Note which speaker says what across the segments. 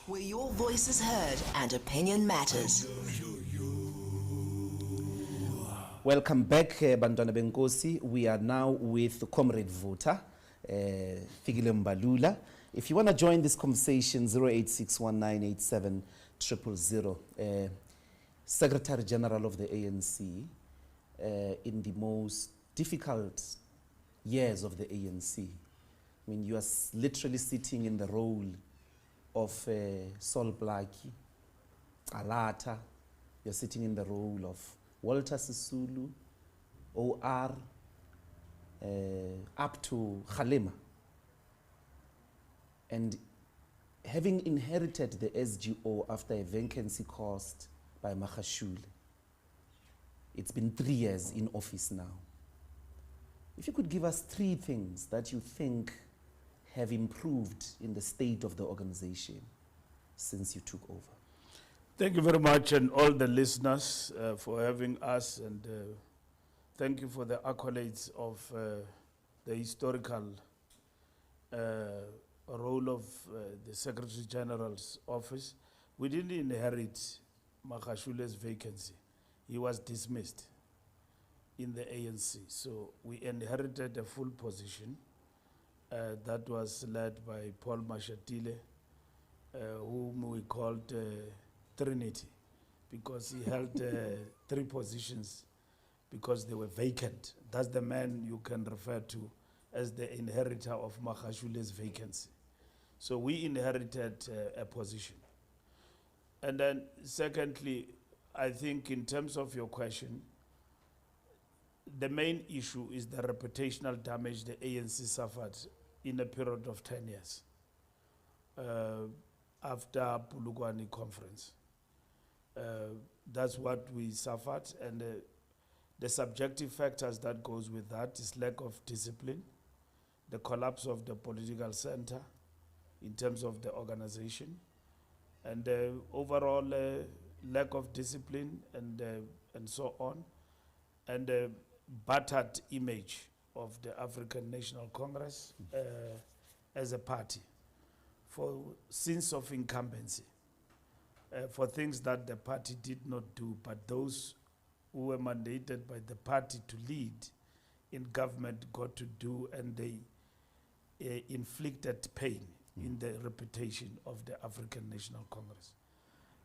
Speaker 1: where your voice is heard and opinion matters.
Speaker 2: Welcome back, Bantwana Benkosi. We are now with Comrade Vuta, Fikile Mbalula. If you want to join this conversation, 0861987000. Secretary General of the ANC, in the most difficult years of the ANC. I mean, you are literally sitting in the role of Sol Blaki, Alata. You're sitting in the role of Walter Sisulu, OR, up to Khalema. And having inherited the SGO after a vacancy caused by Magashule, it's been 3 years in office now. If you could give us 3 things that you think have improved in the state of the organization since you took over.
Speaker 3: Thank you very much, and all the listeners for having us, and thank you for the accolades of the historical role of the Secretary General's office. We didn't inherit Magashule's vacancy. He was dismissed in the ANC. So we inherited a full position that was led by Paul Mashatile, whom we called Trinity, because he held 3 positions because they were vacant. That's the man you can refer to as the inheritor of Magashule's vacancy. So we inherited a position. And then secondly, I think in terms of your question, the main issue is the reputational damage the ANC suffered in a period of 10 years after Pulugwani conference. That's what we suffered, and the subjective factors that goes with that is lack of discipline, the collapse of the political center in terms of the organization, and overall lack of discipline and so on, and the battered image of the African National Congress as a party for sins of incumbency, for things that the party did not do, but those who were mandated by the party to lead in government got to do, and they inflicted pain in the reputation of the African National Congress.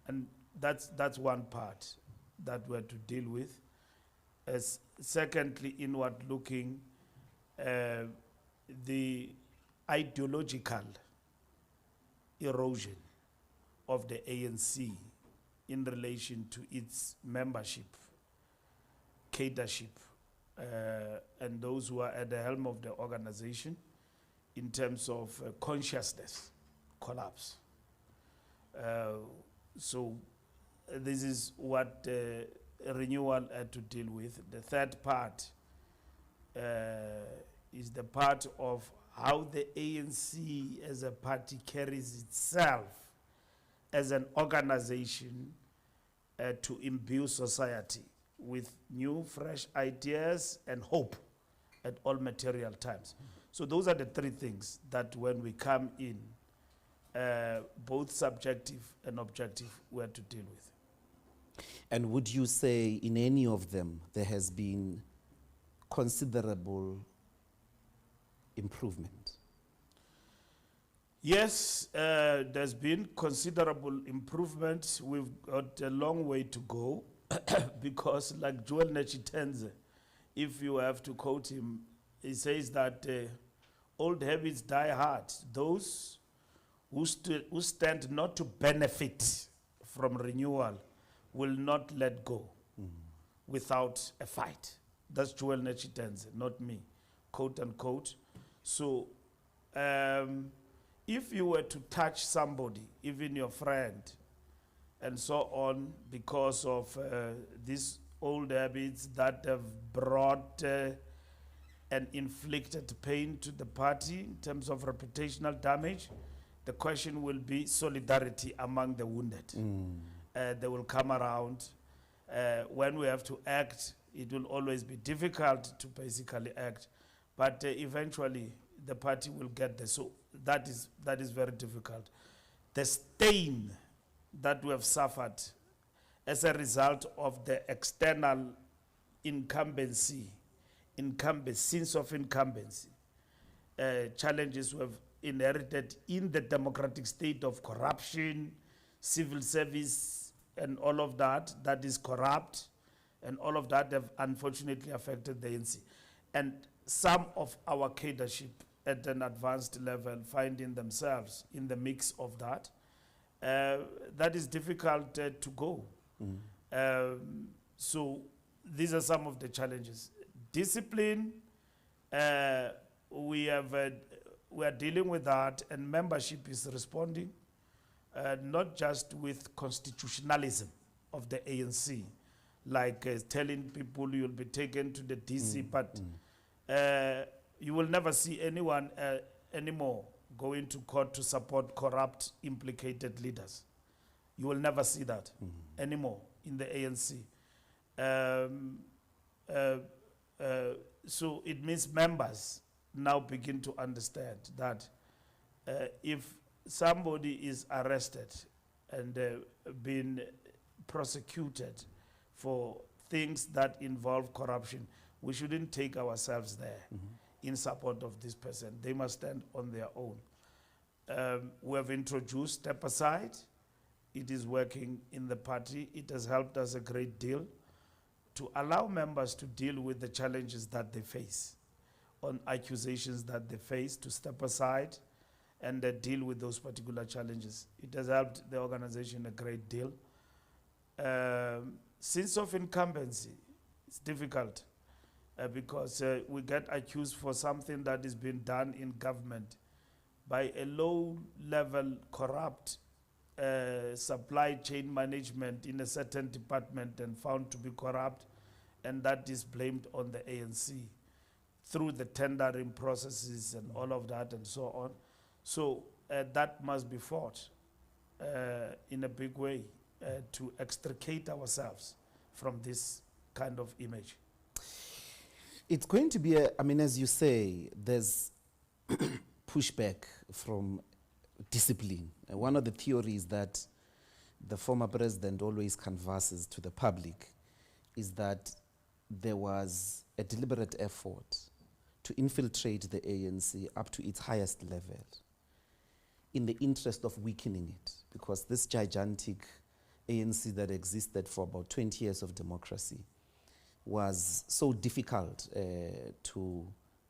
Speaker 3: And that's one part that we're to deal with. As secondly, inward looking, the ideological erosion of the ANC in relation to its membership, cadership, and those who are at the helm of the organization in terms of consciousness collapse. So this is what renewal had to deal with. The third part is the part of how the ANC as a party carries itself as an organization to imbue society with new, fresh ideas and hope at all material times. So those are the 3 things that when we come in, both subjective and objective, we have to deal with.
Speaker 2: And would you say in any of them there has been considerable improvement?
Speaker 3: Yes, there's been considerable improvement. We've got a long way to go because, like Joel Nechitenze, if you have to quote him, he says that old habits die hard. Those who stand not to benefit from renewal will not let go without a fight. That's Joel Nechitenze, not me, quote unquote. So if you were to touch somebody, even your friend, and so on, because of these old habits that have brought and inflicted pain to the party in terms of reputational damage, the question will be solidarity among the wounded. They will come around. When we have to act, it will always be difficult to basically act, but eventually the party will get there. So that is very difficult. the stain that we have suffered as a result of the external incumbency, sense of incumbency, challenges we have inherited in the democratic state of corruption, civil service, and all of that is corrupt, and all of that have unfortunately affected the ANC. And some of our cadreship at an advanced level finding themselves in the mix of that, that is difficult to go. So these are some of the challenges. Discipline, we are dealing with that, and membership is responding, not just with constitutionalism of the ANC, like telling people you'll be taken to the DC, but you will never see anyone anymore going to court to support corrupt, implicated leaders. You will never see that anymore in the ANC. So it means members now begin to understand that if somebody is arrested and been prosecuted for things that involve corruption, we shouldn't take ourselves there in support of this person. They must stand on their own. We have introduced Step Aside. It is working in the party. It has helped us a great deal to allow members to deal with the challenges that they face, on accusations that they face, to step aside and deal with those particular challenges. It has helped the organization a great deal. Sense of incumbency, it's difficult because we get accused for something that is being done in government by a low-level corrupt supply chain management in a certain department and found to be corrupt, and that is blamed on the ANC through the tendering processes and all of that and so on. So that must be fought in a big way to extricate ourselves from this kind of image.
Speaker 2: It's going to be, as you say, there's pushback from discipline. One of the theories that the former president always canvasses to the public is that there was a deliberate effort to infiltrate the ANC up to its highest level in the interest of weakening it, because this gigantic ANC that existed for about 20 years of democracy was so difficult to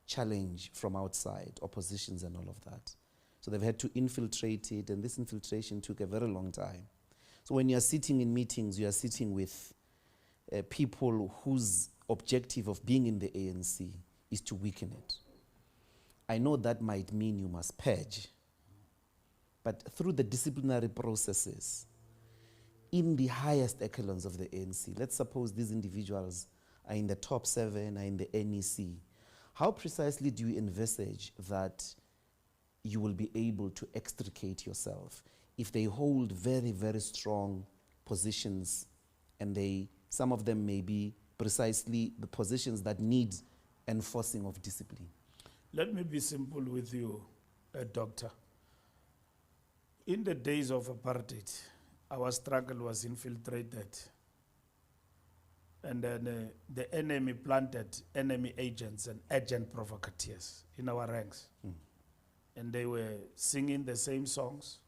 Speaker 2: challenge from outside, oppositions and all of that. So they've had to infiltrate it, and this infiltration took a very long time. So when you're sitting in meetings, you are sitting with people whose objective of being in the ANC is to weaken it. I know that might mean you must purge, but through the disciplinary processes, in the highest echelons of the ANC, let's suppose these individuals are in the top 7, are in the NEC, how precisely do you envisage that you will be able to extricate yourself if they hold very, very strong positions, and some of them may be precisely the positions that need enforcing of discipline?
Speaker 3: Let me be simple with you, Doctor. In the days of apartheid, our struggle was infiltrated, and then the enemy planted enemy agents and agent provocateurs in our ranks. And they were singing the same songs,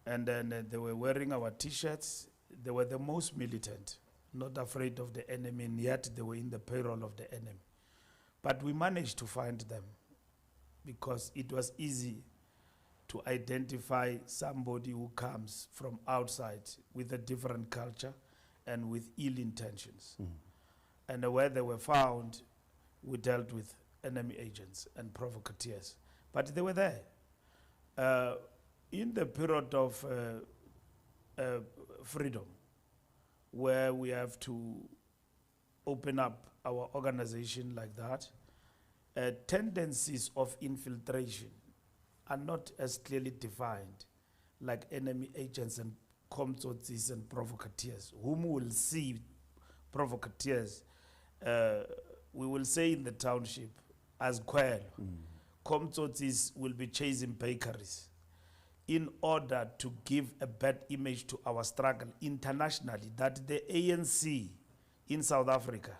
Speaker 3: and then they were wearing our T-shirts. They were the most militant, not afraid of the enemy, and yet they were in the payroll of the enemy. But we managed to find them because it was easy to identify somebody who comes from outside with a different culture and with ill intentions. And where they were found, we dealt with enemy agents and provocateurs. But they were there. In the period of freedom, where we have to open up our organization like that, tendencies of infiltration are not as clearly defined like enemy agents and comtsotsis and provocateurs, whom we will see provocateurs, we will say in the township, as Kwelo. Comtsotsis will be chasing bakeries. in order to give a bad image to our struggle internationally, that the ANC in South Africa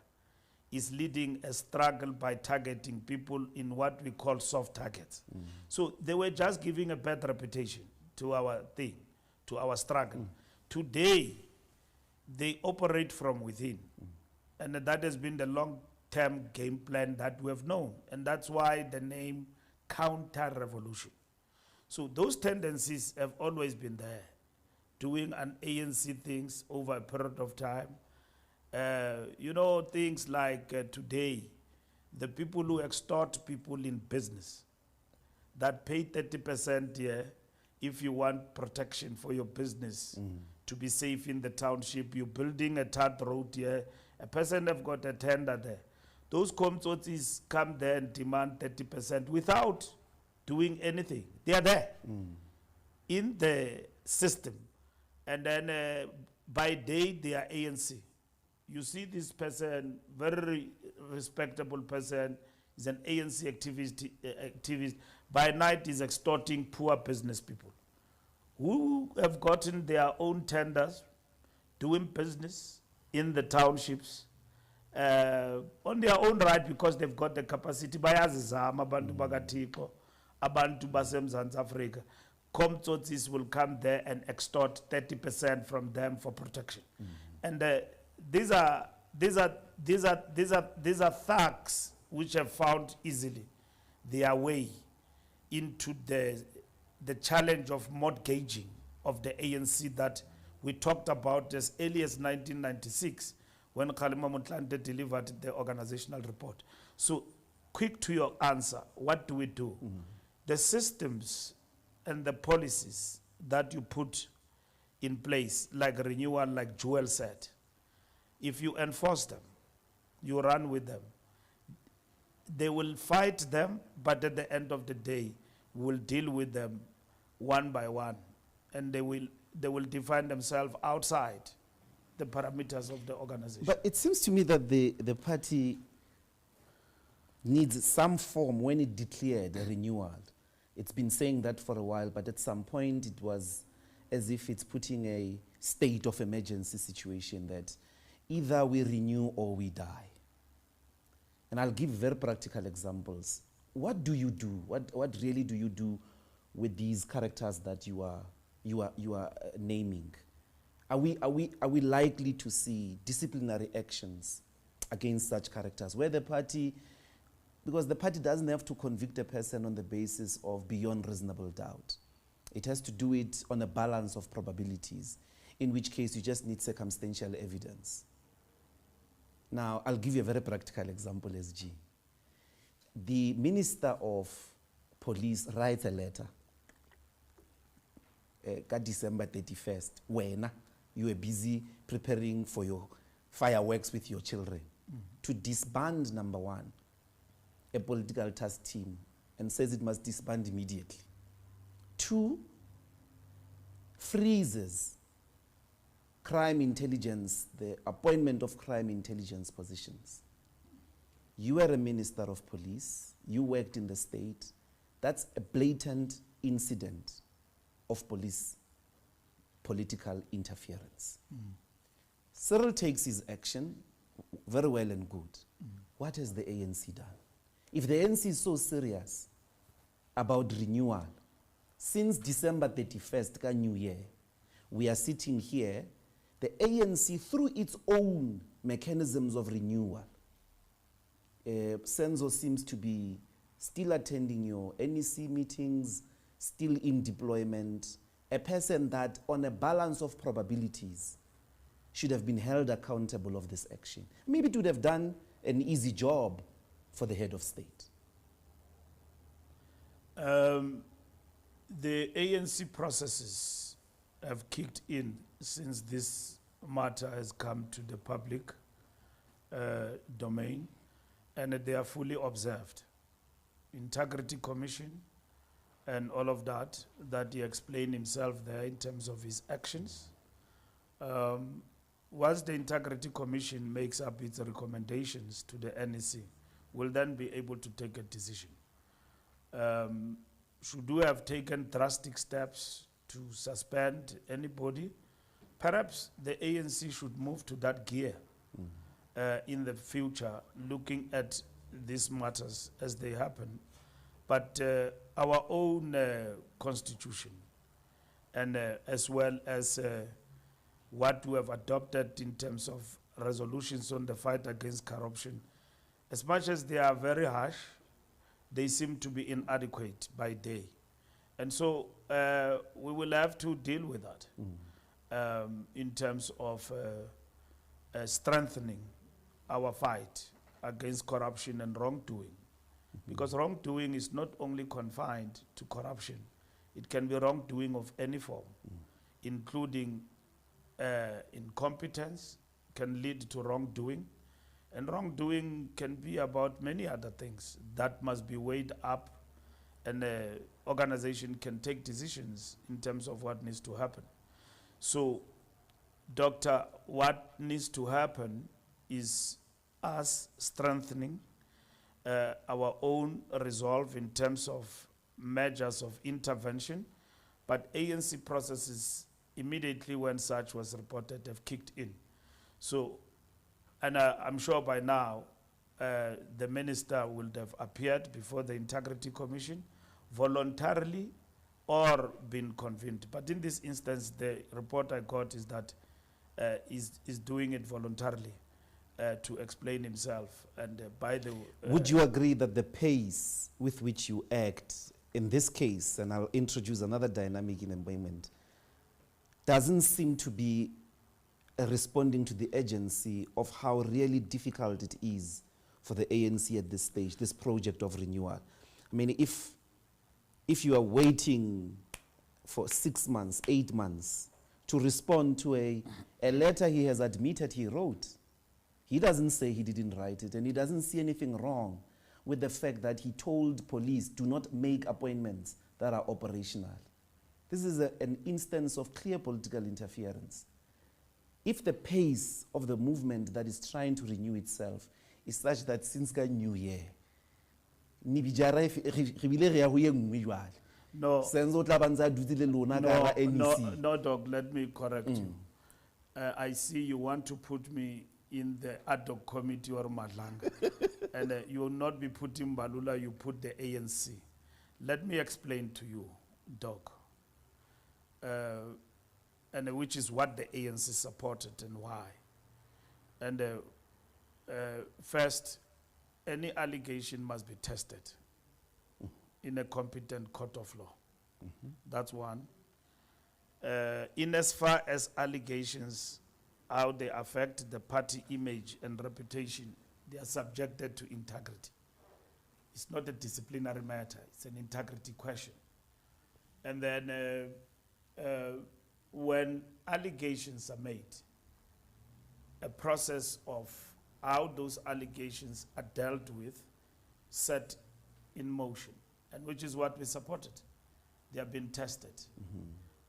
Speaker 3: is leading a struggle by targeting people in what we call soft targets. So they were just giving a bad reputation to our thing, to our struggle. Today, they operate from within. And that has been the long-term game plan that we have known. And that's why the name counter-revolution. So those tendencies have always been there, doing an ANC things over a period of time. You know, things like today, the people who extort people in business, that pay 30% here if you want protection for your business to be safe in the township. You're building a third road here, a person have got a tender there. Those comtsotis come there and demand 30% without doing anything. They are there in the system. And then by day, they are ANC. You see this person, very respectable person, is an ANC activist. By night, is extorting poor business people who have gotten their own tenders, doing business in the townships on their own right because they've got the capacity. Bayazizama abantu bakathixo, abantu baseMzantsi Afrika. Comtsotis will come there and extort 30% from them for protection. And these are thugs which have found easily their way into the challenge of mortgaging of the ANC that we talked about as early as 1996 when Kgalema Motlanthe delivered the organizational report. So quick to your answer, what do we do? The systems and the policies that you put in place, like renewal, like Joel said, if you enforce them, you run with them, they will fight them, but at the end of the day, we'll deal with them one by one, and they will define themselves outside the parameters of the organization.
Speaker 2: But it seems to me that the party needs some form when it declared a renewal. It's been saying that for a while, but at some point it was as if it's putting a state of emergency situation that either we renew or we die. And I'll give very practical examples. What do you do? What really do you do with these characters that you are naming? Are we likely to see disciplinary actions against such characters where the party, because the party doesn't have to convict a person on the basis of beyond reasonable doubt. It has to do it on a balance of probabilities, in which case you just need circumstantial evidence. Now, I'll give you a very practical example, SG. The Minister of Police writes a letter, December 31st, when you were busy preparing for your fireworks with your children, to disband, number one, a political task team, and says it must disband immediately. Two, freezes crime intelligence, the appointment of crime intelligence positions. You were a minister of police, you worked in the state. That's a blatant incident of police political interference. Cyril takes his action, very well and good. What has the ANC done? If the ANC is so serious about renewal, since December 31st, New Year, we are sitting here, the ANC, through its own mechanisms of renewal, Senzo seems to be still attending your NEC meetings, still in deployment, a person that on a balance of probabilities should have been held accountable of this action. Maybe it would have done an easy job for the head of state.
Speaker 3: The ANC processes have kicked in since this matter has come to the public domain, and they are fully observed. Integrity Commission and all of that he explained himself there in terms of his actions. Once the Integrity Commission makes up its recommendations to the NEC, we'll then be able to take a decision. should we have taken drastic steps to suspend anybody? Perhaps the ANC should move to that gear in the future, looking at these matters as they happen. But our own constitution, and as well as what we have adopted in terms of resolutions on the fight against corruption, as much as they are very harsh, they seem to be inadequate by day. And so we will have to deal with that in terms of strengthening our fight against corruption and wrongdoing. Because wrongdoing is not only confined to corruption, it can be wrongdoing of any form, including incompetence can lead to wrongdoing, and wrongdoing can be about many other things that must be weighed up, and the organization can take decisions in terms of what needs to happen. So, Doctor, what needs to happen is us strengthening our own resolve in terms of measures of intervention, but ANC processes immediately when such was reported have kicked in. So, and I'm sure by now the minister will have appeared before the Integrity Commission voluntarily or been convened. But in this instance, the report I got is that is doing it voluntarily to explain himself. And by the
Speaker 2: would you agree that the pace with which you act in this case, and I'll introduce another dynamic in employment, doesn't seem to be responding to the urgency of how really difficult it is for the ANC at this stage, this project of renewal? I mean, if you are waiting for 6 months, 8 months to respond to a letter he has admitted he wrote, he doesn't say he didn't write it, and he doesn't see anything wrong with the fact that he told police, do not make appointments that are operational. This is an instance of clear political interference. If the pace of the movement that is trying to renew itself is such that since the new year,
Speaker 3: no, no, Doc, let me correct you. I see you want to put me in the ad hoc committee or Madlanga. And you will not be putting Mbalula, you put the ANC. Let me explain to you, Doc, and which is what the ANC supported and why. And first, any allegation must be tested in a competent court of law. That's one. In as far as allegations, how they affect the party image and reputation, they are subjected to integrity. It's not a disciplinary matter, it's an integrity question. And then when allegations are made, a process of how those allegations are dealt with set in motion, and which is what we supported. They have been tested.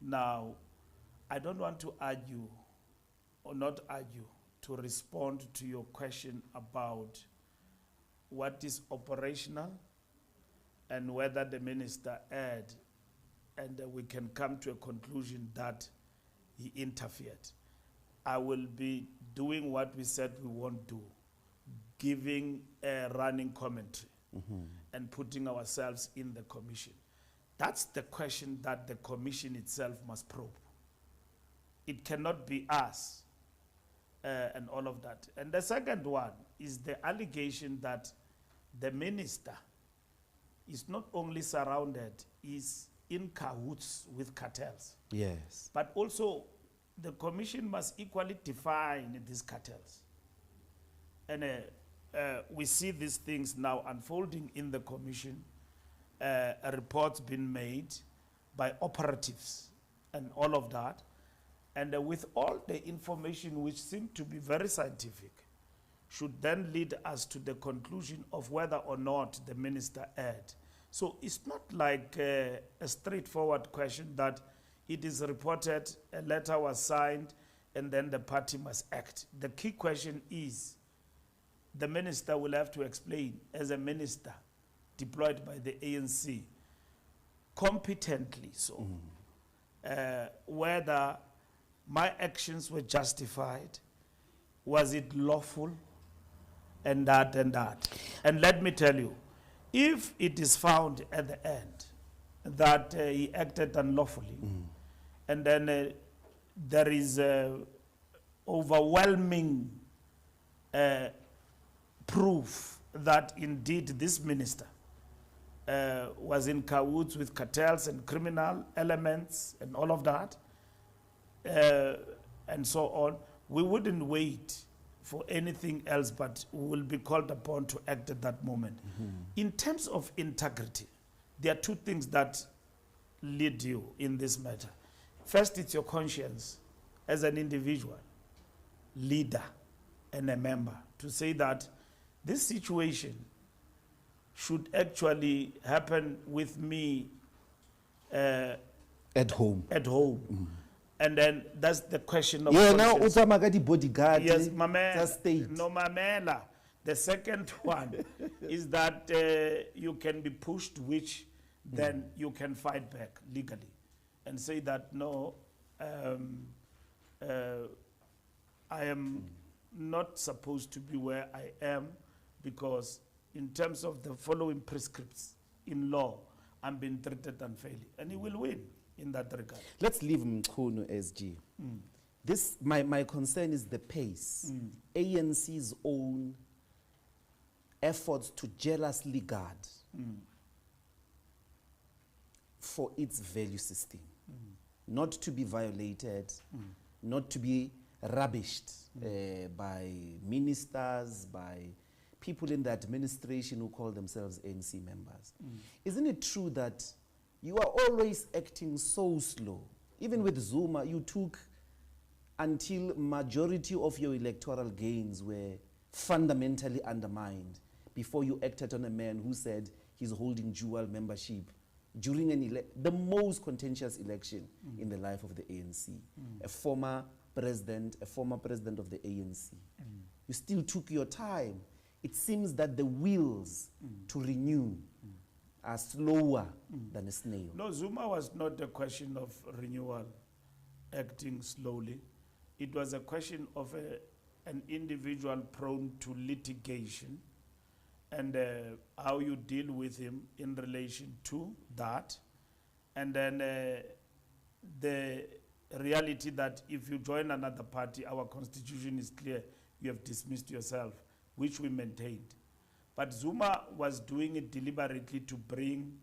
Speaker 3: Now, I don't want to argue or not argue to respond to your question about what is operational and whether the minister erred, and we can come to a conclusion that he interfered. I will be doing what we said we won't do, giving a running commentary and putting ourselves in the commission. That's the question that the commission itself must probe. It cannot be us and all of that. And the second one is the allegation that the minister is not only surrounded, is in cahoots with cartels.
Speaker 2: Yes.
Speaker 3: But also, the commission must equally define these cartels. And we see these things now unfolding in the commission, a report being made by operatives and all of that. And with all the information, which seemed to be very scientific, should then lead us to the conclusion of whether or not the minister erred. So it's not like a straightforward question that it is reported, a letter was signed, and then the party must act. The key question is, the minister will have to explain, as a minister deployed by the ANC, competently so, whether my actions were justified, was it lawful, and that and that. And let me tell you, if it is found at the end that he acted unlawfully, and then there is overwhelming proof that indeed this minister was in cahoots with cartels and criminal elements and all of that, and so on, we wouldn't wait for anything else, but we will be called upon to act at that moment. In terms of integrity, there are two things that lead you in this matter. First, it's your conscience as an individual, leader, and a member, to say that this situation should actually happen with me
Speaker 2: At home.
Speaker 3: at home. And then that's the question of
Speaker 2: Yeah, now
Speaker 3: conscience.
Speaker 2: utamagadi bodyguard.
Speaker 3: Yes,
Speaker 2: Just state.
Speaker 3: no, mamela. The second one is that you can be pushed, which then you can fight back legally and say that, no, I am not supposed to be where I am because in terms of the following prescripts in law, I'm being treated unfairly. And he will win in that regard.
Speaker 2: Let's leave Mkhunu SG. This, my concern is the pace. ANC's own efforts to jealously guard for its value system, not to be violated, not to be rubbished by ministers, by people in the administration who call themselves ANC members. Isn't it true that you are always acting so slow? Even with Zuma, you took until majority of your electoral gains were fundamentally undermined before you acted on a man who said he's holding dual membership during the most contentious election in the life of the ANC. A former president of the ANC. You still took your time. It seems that the wheels to renew are slower than a snail.
Speaker 3: No, Zuma was not a question of renewal, acting slowly. It was a question of an individual prone to litigation and how you deal with him in relation to that. And then the reality that if you join another party, our constitution is clear, you have dismissed yourself, which we maintained. But Zuma was doing it deliberately to bring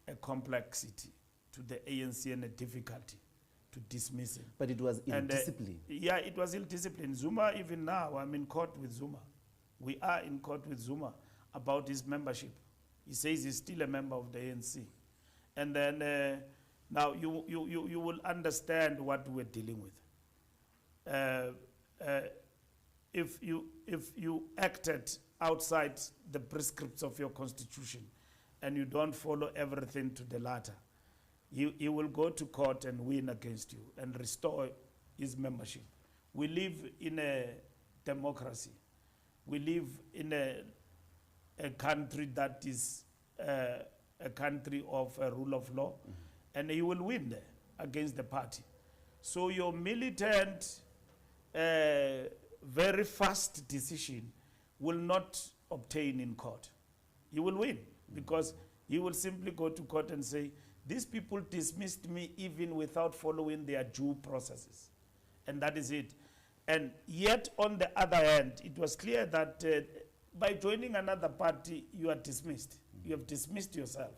Speaker 3: a complexity to the ANC and a difficulty to dismiss him.
Speaker 2: But it was
Speaker 3: And,
Speaker 2: ill-discipline.
Speaker 3: yeah, it was ill-discipline. Zuma, even now, I'm in court with Zuma. We are in court with Zuma about his membership. He says he's still a member of the ANC. And then now you will understand what we're dealing with. If you acted outside the prescripts of your constitution and you don't follow everything to the latter, he will go to court and win against you and restore his membership. We live in a democracy. We live in a country that is a country of a rule of law, and he will win there against the party. So your militant, very fast decision will not obtain in court. He will win because he will simply go to court and say, these people dismissed me even without following their due processes. And that is it. And yet, on the other hand, it was clear that by joining another party, you are dismissed. You have dismissed yourself.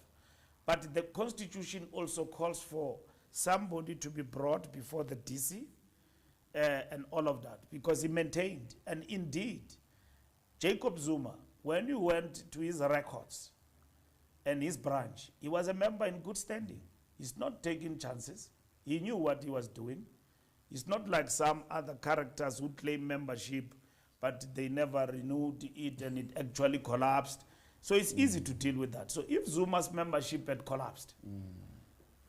Speaker 3: But the Constitution also calls for somebody to be brought before the DC and all of that, because he maintained. And indeed, Jacob Zuma, when you went to his records and his branch, he was a member in good standing. He's not taking chances. He knew what he was doing. It's not like some other characters who claim membership, but they never renewed it and it actually collapsed. So it's easy to deal with that. So if Zuma's membership had collapsed,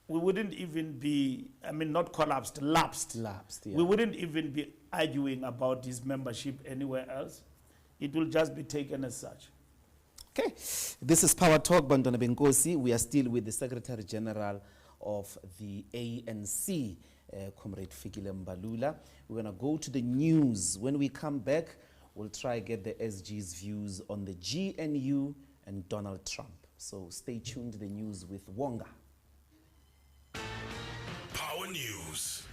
Speaker 3: we wouldn't even be, not collapsed, lapsed.
Speaker 2: Lapsed, yeah.
Speaker 3: We wouldn't even be arguing about his membership anywhere else. It will just be taken as such.
Speaker 2: Okay, this is Power Talk, Bantwana Benkosi. We are still with the Secretary General of the ANC, Comrade Fikile Mbalula. We're going to go to the news. When we come back, we'll try to get the SG's views on the GNU and Donald Trump. So stay tuned to the news with Wonga.
Speaker 4: Power News.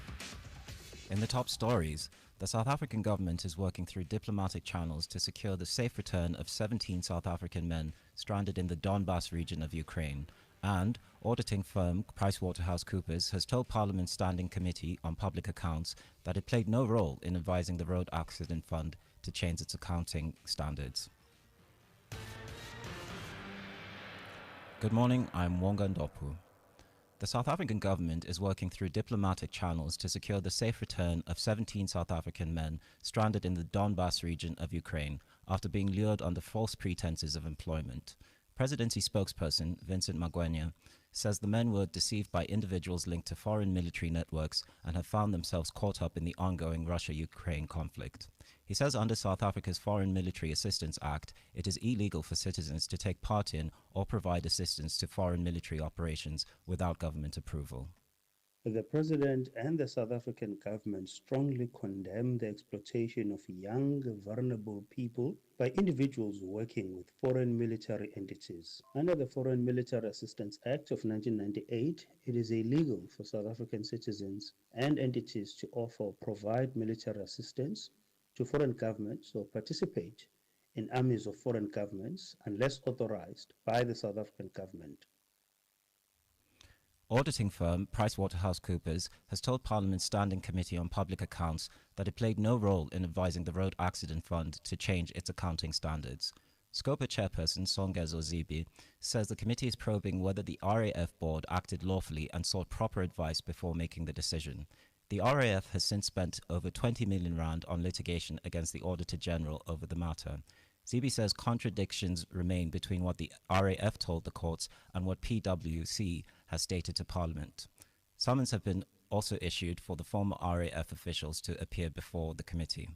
Speaker 5: In the top stories, the South African government is working through diplomatic channels to secure the safe return of 17 South African men stranded in the Donbas region of Ukraine. And auditing firm PricewaterhouseCoopers has told Parliament's Standing Committee on Public Accounts that it played no role in advising the Road Accident Fund to change its accounting standards. Good morning, I'm Dr Ndlozi. The South African government is working through diplomatic channels to secure the safe return of 17 South African men stranded in the Donbas region of Ukraine after being lured under false pretenses of employment. Presidency spokesperson Vincent Magwenya says the men were deceived by individuals linked to foreign military networks and have found themselves caught up in the ongoing Russia-Ukraine conflict. He says under South Africa's Foreign Military Assistance Act, it is illegal for citizens to take part in or provide assistance to foreign military operations without government approval.
Speaker 6: The President and the South African government strongly condemn the exploitation of young, vulnerable people by individuals working with foreign military entities. Under the Foreign Military Assistance Act of 1998, it is illegal for South African citizens and entities to offer or provide military assistance to foreign governments or participate in armies of foreign governments unless authorized by the South African government.
Speaker 5: Auditing firm PricewaterhouseCoopers has told Parliament's Standing Committee on Public Accounts that it played no role in advising the Road Accident Fund to change its accounting standards. SCOPA chairperson Songezo Zibi says the committee is probing whether the RAF board acted lawfully and sought proper advice before making the decision. The RAF has since spent over 20 million rand on litigation against the Auditor General over the matter. Zibi says contradictions remain between what the RAF told the courts and what PwC has stated to Parliament. Summons have been also issued for the former RAF officials to appear before the committee.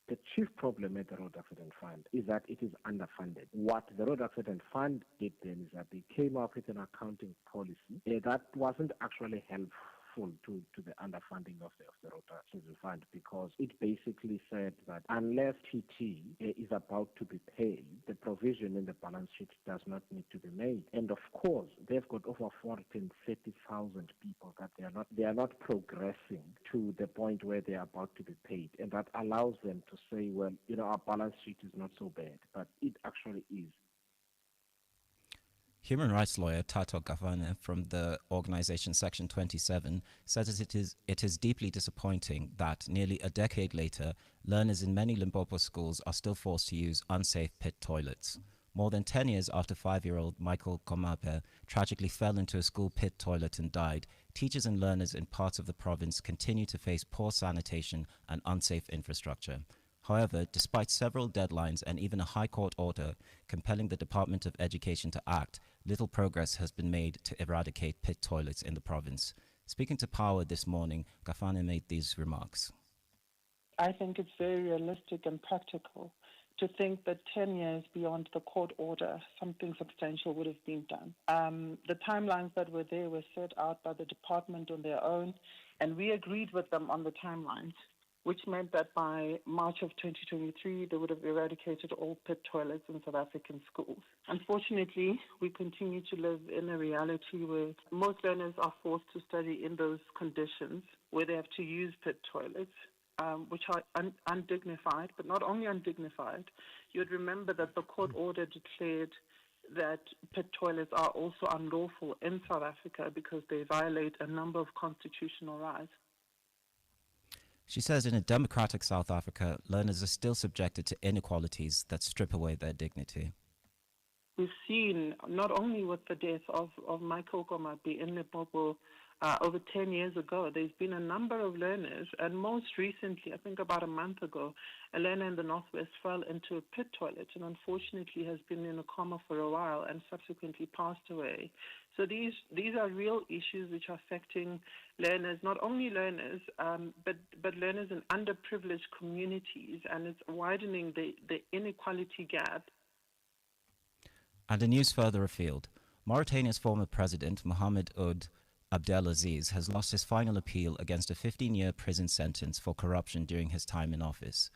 Speaker 7: The chief problem at the Road Accident Fund is that it is underfunded. What the Road Accident Fund did then is that they came up with an accounting policy that wasn't actually helpful to the underfunding of the Road Accident Fund, because it basically said that unless TT is about to be paid, the provision in the balance sheet does not need to be made. And of course, they've got over 430,000 people that they are not progressing to the point where they are about to be paid, and that allows them to say, well, our balance sheet is not so bad, but it actually is.
Speaker 5: Human rights lawyer Tato Gavane from the organization Section 27 says it is deeply disappointing that nearly a decade later, learners in many Limpopo schools are still forced to use unsafe pit toilets. More than 10 years after 5-year-old Michael Komape tragically fell into a school pit toilet and died, teachers and learners in parts of the province continue to face poor sanitation and unsafe infrastructure. However, despite several deadlines and even a High Court order compelling the Department of Education to act, little progress has been made to eradicate pit toilets in the province. Speaking to Power this morning, Gafane made these remarks.
Speaker 8: I think it's very realistic and practical to think that 10 years beyond the court order, something substantial would have been done. The timelines that were there were set out by the department on their own, and we agreed with them on the timelines, which meant that by March of 2023, they would have eradicated all pit toilets in South African schools. Unfortunately, we continue to live in a reality where most learners are forced to study in those conditions, where they have to use pit toilets, which are undignified, but not only undignified. You would remember that the court order declared that pit toilets are also unlawful in South Africa because they violate a number of constitutional rights.
Speaker 5: She says in a democratic South Africa, learners are still subjected to inequalities that strip away their dignity.
Speaker 8: We've seen, not only with the death of Michael Komape in Limpopo over 10 years ago, there's been a number of learners, and most recently, I think about a month ago, a learner in the Northwest fell into a pit toilet and unfortunately has been in a coma for a while and subsequently passed away. So these are real issues which are affecting learners, not only learners, but learners in underprivileged communities, and it's widening the inequality gap.
Speaker 5: And a news further afield. Mauritania's former president, Mohamed Ould Abdelaziz, has lost his final appeal against a 15-year prison sentence for corruption during his time in office.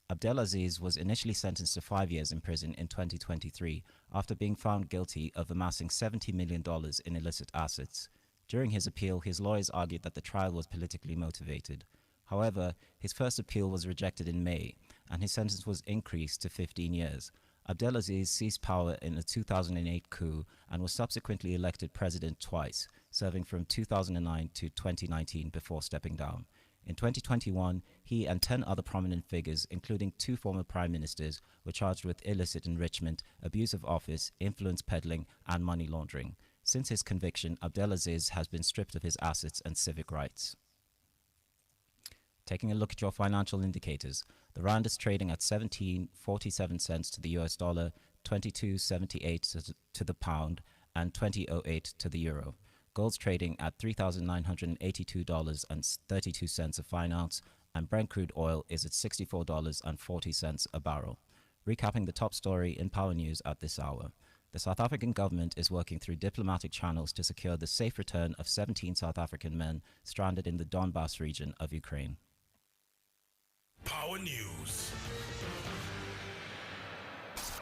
Speaker 5: Abdelaziz was initially sentenced to 5 years in prison in 2023 after being found guilty of amassing $70 million in illicit assets. During his appeal, his lawyers argued that the trial was politically motivated. However, his first appeal was rejected in May, and his sentence was increased to 15 years. Abdelaziz seized power in a 2008 coup and was subsequently elected president twice, serving from 2009 to 2019 before stepping down. In 2021, he and 10 other prominent figures, including 2 former prime ministers, were charged with illicit enrichment, abuse of office, influence peddling, and money laundering. Since his conviction, Abdelaziz has been stripped of his assets and civic rights. Taking a look at your financial indicators, the rand is trading at 17.47 cents to the US dollar, 22.78 to the pound, and 20.08 to the euro. Gold's trading at $3,982.32 a fine ounce, and Brent crude oil is at $64.40 a barrel. Recapping the top story in Power News at this hour. The South African government is working through diplomatic channels to secure the safe return of 17 South African men stranded in the Donbas region of Ukraine.
Speaker 4: Power News.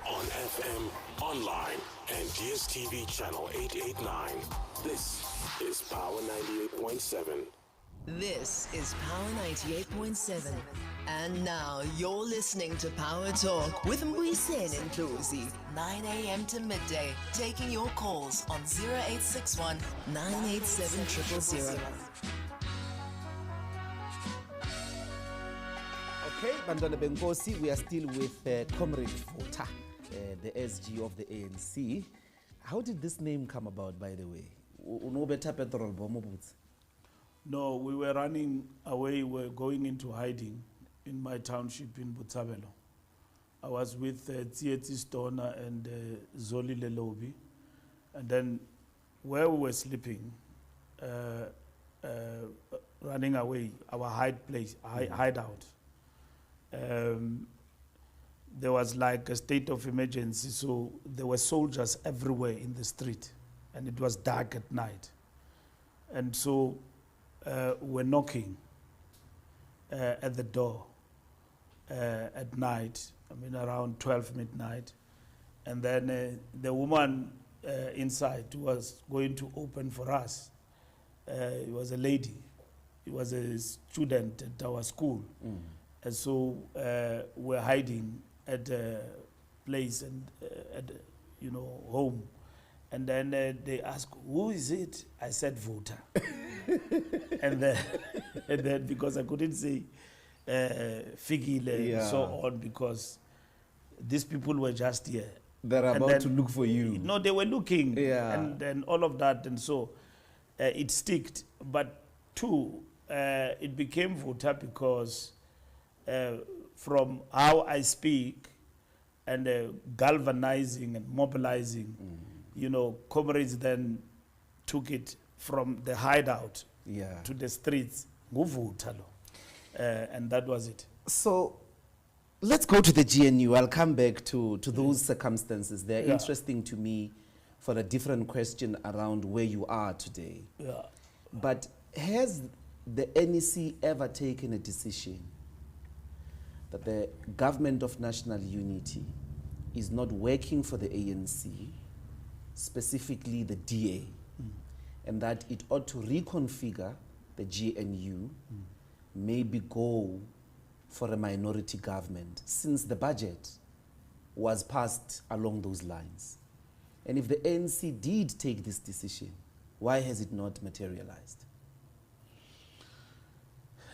Speaker 4: On FM, online, and DSTV channel 889. This is Power 98.7.
Speaker 1: This is Power 98.7. And now you're listening to Power Talk with Dr Ndlozi, 9 a.m. to midday, taking your calls on 0861 987 000.
Speaker 2: Okay, Bantwana Benkosi, we are still with Comrade Vota, the SG of the ANC. How did this name come about, by the way?
Speaker 3: No, we were running away, we were going into hiding in my township in Botshabelo. I was with Tsietsi Stoner and Zoli Lelobi. And then where we were sleeping, running away, our hideout, there was like a state of emergency, so there were soldiers everywhere in the street, and it was dark at night. And so we're knocking at the door at night, around 12 midnight, and then the woman inside was going to open for us. It was a lady. It was a student at our school. And so we're hiding at a place and home. And then they asked, "Who is it?" I said, "Vota." and then because I couldn't say Fikile and so on, because these people were just here.
Speaker 2: They're about to look for you.
Speaker 3: No, they were looking, and all of that, and so it sticked. But two, it became Vota because from how I speak and galvanizing and mobilizing, comrades then took it from the hideout to the streets, and that was it.
Speaker 2: So let's go to the GNU. I'll come back to those circumstances. They're interesting to me for a different question around where you are today.
Speaker 3: Yeah.
Speaker 2: But has the NEC ever taken a decision that the government of national unity is not working for the ANC, specifically the DA, and that it ought to reconfigure the GNU, maybe go for a minority government, since the budget was passed along those lines? And if the ANC did take this decision, why has it not materialized?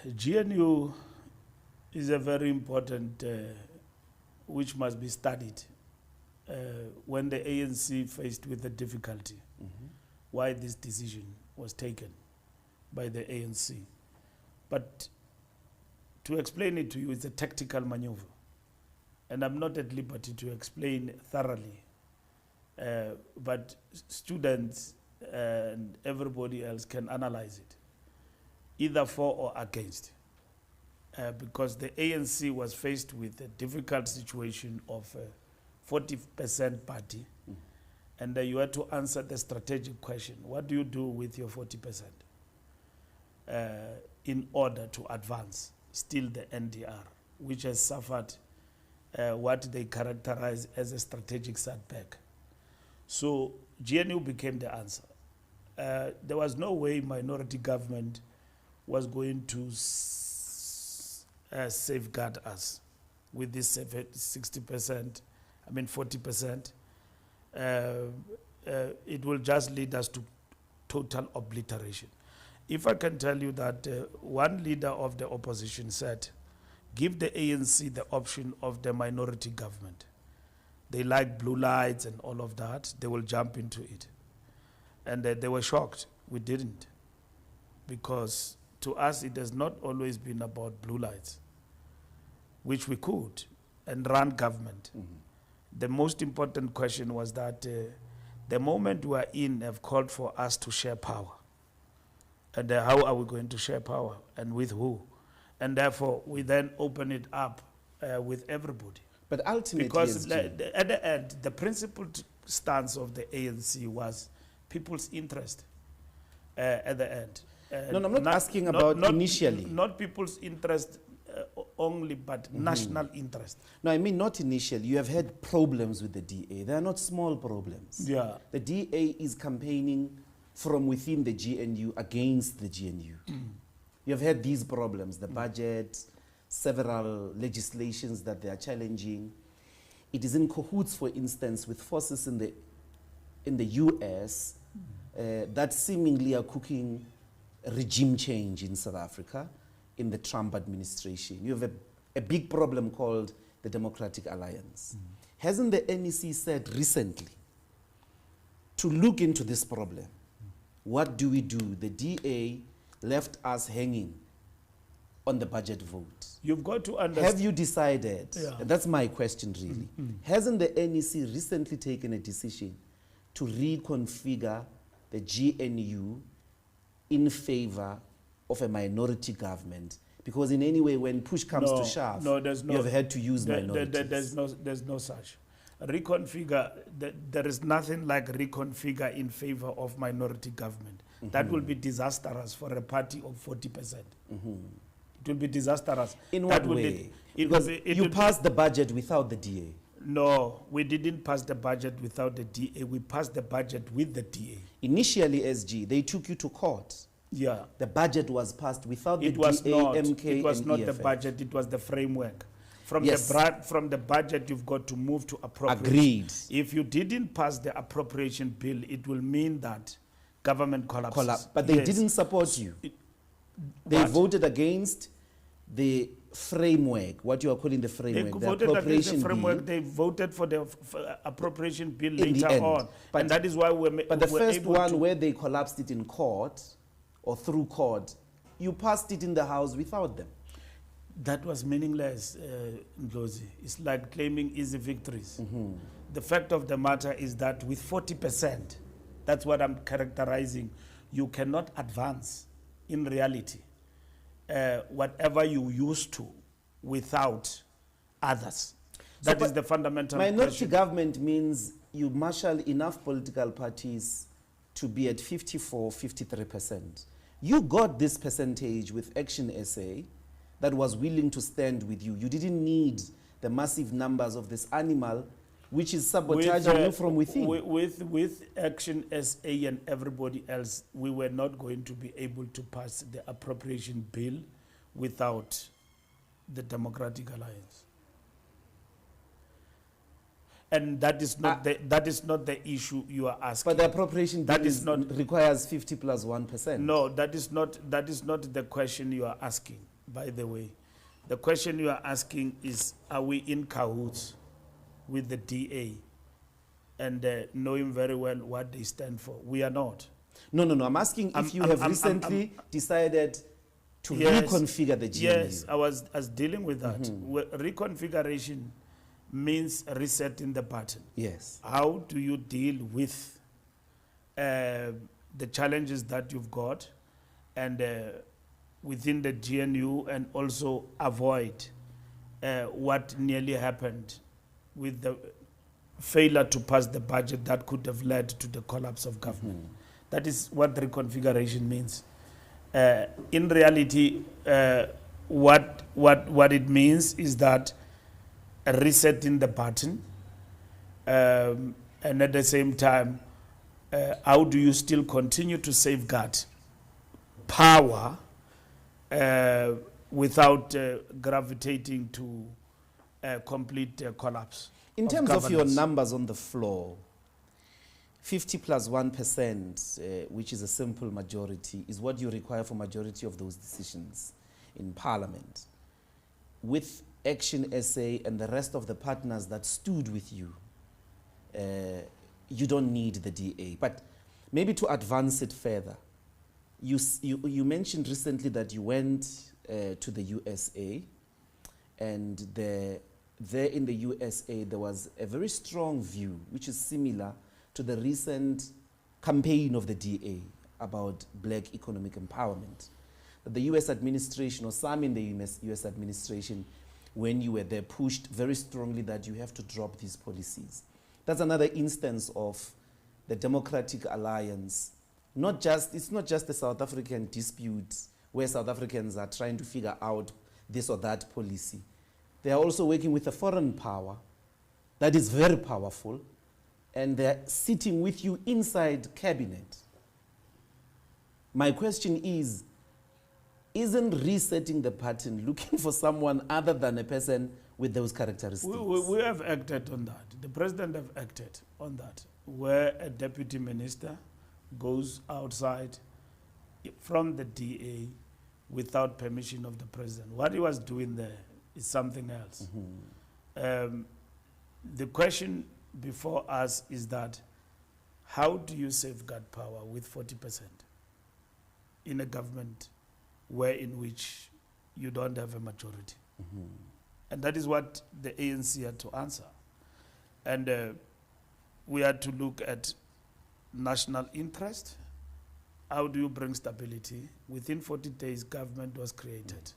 Speaker 3: GNU is a very important, which must be studied when the ANC faced with the difficulty, why this decision was taken by the ANC. But to explain it to you, it's a tactical maneuver. And I'm not at liberty to explain thoroughly. But students and everybody else can analyze it, either for or against. Because the ANC was faced with a difficult situation of a 40% party and you had to answer the strategic question: what do you do with your 40% in order to advance still the NDR, which has suffered what they characterize as a strategic setback? So GNU became the answer. There was no way minority government was going to safeguard us with this 60%, 40%. It will just lead us to total obliteration. If I can tell you that one leader of the opposition said, give the ANC the option of the minority government. They like blue lights and all of that. They will jump into it. And they were shocked. We didn't. Because to us, it has not always been about blue lights, which we could, and run government. The most important question was that the moment we are in have called for us to share power. And how are we going to share power, and with who? And therefore, we then open it up with everybody.
Speaker 2: But ultimately,
Speaker 3: because at the end, the principled stance of the ANC was people's interest at the end.
Speaker 2: No, I'm not asking about initially.
Speaker 3: Not people's interest only, but national interest.
Speaker 2: No, I mean not initially. You have had problems with the DA. They are not small problems.
Speaker 3: Yeah.
Speaker 2: The DA is campaigning from within the GNU against the GNU. You have had these problems, the budget, several legislations that they are challenging. It is in cahoots, for instance, with forces in the US that seemingly are cooking regime change in South Africa in the Trump administration. You have a big problem called the Democratic Alliance. Hasn't the NEC said recently to look into this problem? What do we do? The DA left us hanging on the budget vote.
Speaker 3: You've got to understand.
Speaker 2: Have you decided?
Speaker 3: Yeah.
Speaker 2: And that's my question really. Hasn't the NEC recently taken a decision to reconfigure the GNU in favor of a minority government? Because in any way, when push comes to shove, you have had to use minorities.
Speaker 3: There's no such. Reconfigure, there is nothing like reconfigure in favor of minority government. That will be disastrous for a party of 40%. It will be disastrous.
Speaker 2: In what way? Because you passed the budget without the DA.
Speaker 3: No, we didn't pass the budget without the DA. We passed the budget with the DA.
Speaker 2: Initially, SG, they took you to court.
Speaker 3: Yeah.
Speaker 2: The budget was passed without the
Speaker 3: It was
Speaker 2: DA,
Speaker 3: not.
Speaker 2: MK,
Speaker 3: It was
Speaker 2: and
Speaker 3: not
Speaker 2: EFF.
Speaker 3: the budget. It was the framework. From
Speaker 2: Yes.
Speaker 3: from the budget, you've got to move to appropriation.
Speaker 2: Agreed.
Speaker 3: If you didn't pass the appropriation bill, it will mean that government collapses.
Speaker 2: But they
Speaker 3: Yes.
Speaker 2: didn't support you. They
Speaker 3: What?
Speaker 2: voted against the framework, what you are calling the
Speaker 3: They
Speaker 2: framework, the
Speaker 3: voted against
Speaker 2: appropriation
Speaker 3: the framework.
Speaker 2: bill.
Speaker 3: They voted for the appropriation bill
Speaker 2: In the
Speaker 3: later
Speaker 2: end.
Speaker 3: on,
Speaker 2: But-
Speaker 3: and that is why
Speaker 2: But the
Speaker 3: we're
Speaker 2: first
Speaker 3: able
Speaker 2: one
Speaker 3: to.
Speaker 2: where they collapsed it in court or through court, you passed it in the House without them.
Speaker 3: That was meaningless, Ndlozi. It's like claiming easy victories. The fact of the matter is that with 40%, that's what I'm characterizing, you cannot advance in reality whatever you used to without others. That is the fundamental
Speaker 2: Minority
Speaker 3: question.
Speaker 2: government means you marshal enough political parties to be at 54, 53%. You got this percentage with Action SA that was willing to stand with you. You didn't need the massive numbers of this animal which is sabotaging you from within.
Speaker 3: With Action SA and everybody else, we were not going to be able to pass the appropriation bill without the Democratic Alliance. And that is not the issue you are asking.
Speaker 2: But the appropriation bill
Speaker 3: That is not-
Speaker 2: requires 50 plus 1%.
Speaker 3: No, that is not the question you are asking, by the way. The question you are asking is, are we in cahoots with the DA and knowing very well what they stand for? We are not.
Speaker 2: No. I'm asking if you have recently decided to reconfigure the GNU.
Speaker 3: Yes, I was dealing with that. Reconfiguration means resetting the button.
Speaker 2: Yes.
Speaker 3: How do you deal with the challenges that you've got and within the GNU, and also avoid what nearly happened with failure to pass the budget that could have led to the collapse of government. That is what reconfiguration means. In reality, what it means is that resetting the button, and at the same time, how do you still continue to safeguard power without gravitating to complete collapse?
Speaker 2: In terms of your numbers on the floor, 50 plus 1%, which is a simple majority, is what you require for majority of those decisions in Parliament. With Action SA and the rest of the partners that stood with you, you don't need the DA. But maybe to advance it further, you mentioned recently that you went to the USA, and there in the USA there was a very strong view, which is similar to the recent campaign of the DA about black economic empowerment. The US administration, or some in the US administration, when you were there, pushed very strongly that you have to drop these policies. That's another instance of the Democratic Alliance. It's not just a South African dispute where South Africans are trying to figure out this or that policy. They are also working with a foreign power that is very powerful, and they're sitting with you inside cabinet. My question is, isn't resetting the pattern looking for someone other than a person with those characteristics?
Speaker 3: We have acted on that. The president have acted on that, where a deputy minister goes outside from the DA without permission of the president. What he was doing there is something else. The question before us is that, how do you safeguard power with 40% in a government in which you don't have a majority? And that is what the ANC had to answer. And we had to look at national interest. How do you bring stability? Within 40 days, government was created.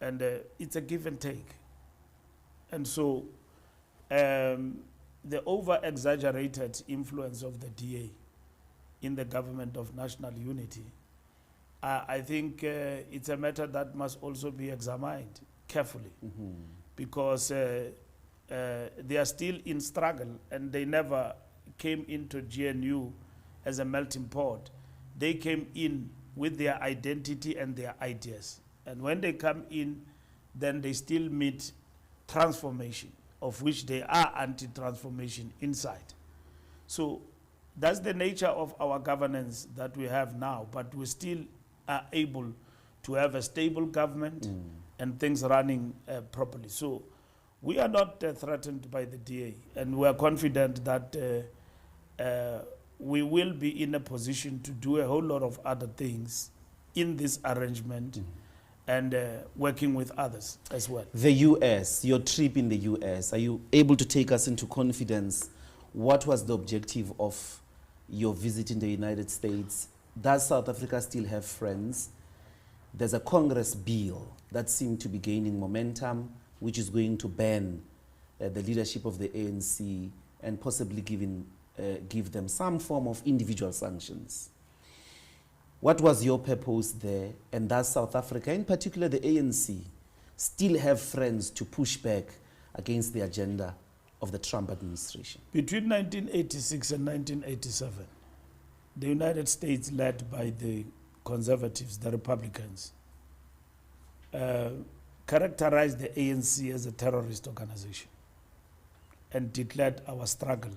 Speaker 3: And it's a give and take. And so the over-exaggerated influence of the DA in the government of national unity, I think it's a matter that must also be examined carefully, because they are still in struggle, and they never came into GNU as a melting pot. They came in with their identity and their ideas. And when they come in, then they still meet transformation, of which they are anti-transformation inside. So that's the nature of our governance that we have now, but we still are able to have a stable government and things running properly. So we are not threatened by the DA, and we are confident that we will be in a position to do a whole lot of other things in this arrangement and working with others as well.
Speaker 2: The US, your trip in the US, are you able to take us into confidence? What was the objective of your visit in the United States? Does South Africa still have friends? There's a Congress bill that seemed to be gaining momentum, which is going to ban the leadership of the ANC and possibly give them some form of individual sanctions. What was your purpose there? And does South Africa, in particular the ANC, still have friends to push back against the agenda of the Trump administration?
Speaker 3: Between 1986 and 1987, the United States, led by the conservatives, the Republicans, characterized the ANC as a terrorist organization and declared our struggle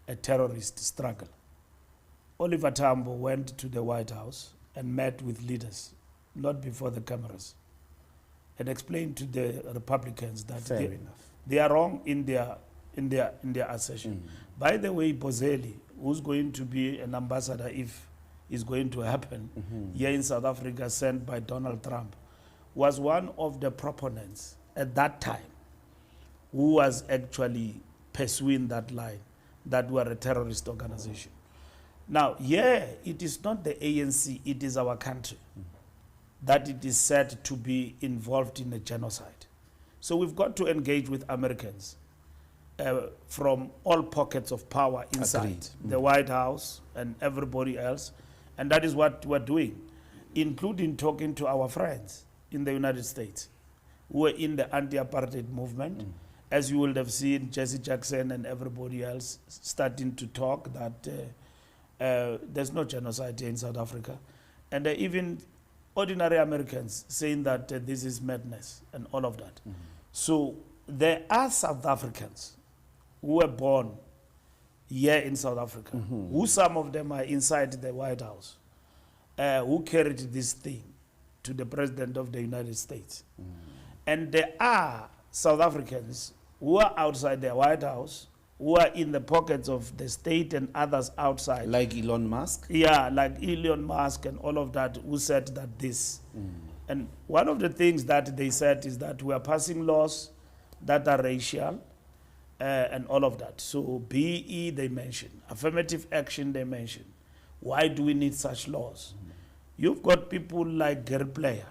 Speaker 3: a terrorist struggle. Oliver Tambo went to the White House and met with leaders, not before the cameras, and explained to the Republicans that they are wrong in their assertion. By the way, Bozeli, who's going to be an ambassador if it's going to happen here in South Africa, sent by Donald Trump, was one of the proponents at that time who was actually pursuing that line, that we are a terrorist organization. Now, it is not the ANC, it is our country that it is said to be involved in a genocide. So we've got to engage with Americans from all pockets of power inside
Speaker 2: Agreed.
Speaker 3: the White House and everybody else. And that is what we're doing, including talking to our friends in the United States who were in the anti-apartheid movement. As you would have seen, Jesse Jackson and everybody else starting to talk that there's no genocide here in South Africa. And even ordinary Americans saying that this is madness and all of that. So there are South Africans who were born here in South Africa, who some of them are inside the White House, who carried this thing to the President of the United States. And there are South Africans who are outside the White House, who are in the pockets of the state and others outside.
Speaker 2: Like Elon Musk?
Speaker 3: Yeah, like Elon Musk and all of that, who said that this. And one of the things that they said is that we are passing laws that are racial and all of that. So BE they mentioned, affirmative action they mentioned. Why do we need such laws? You've got people like Gary Player,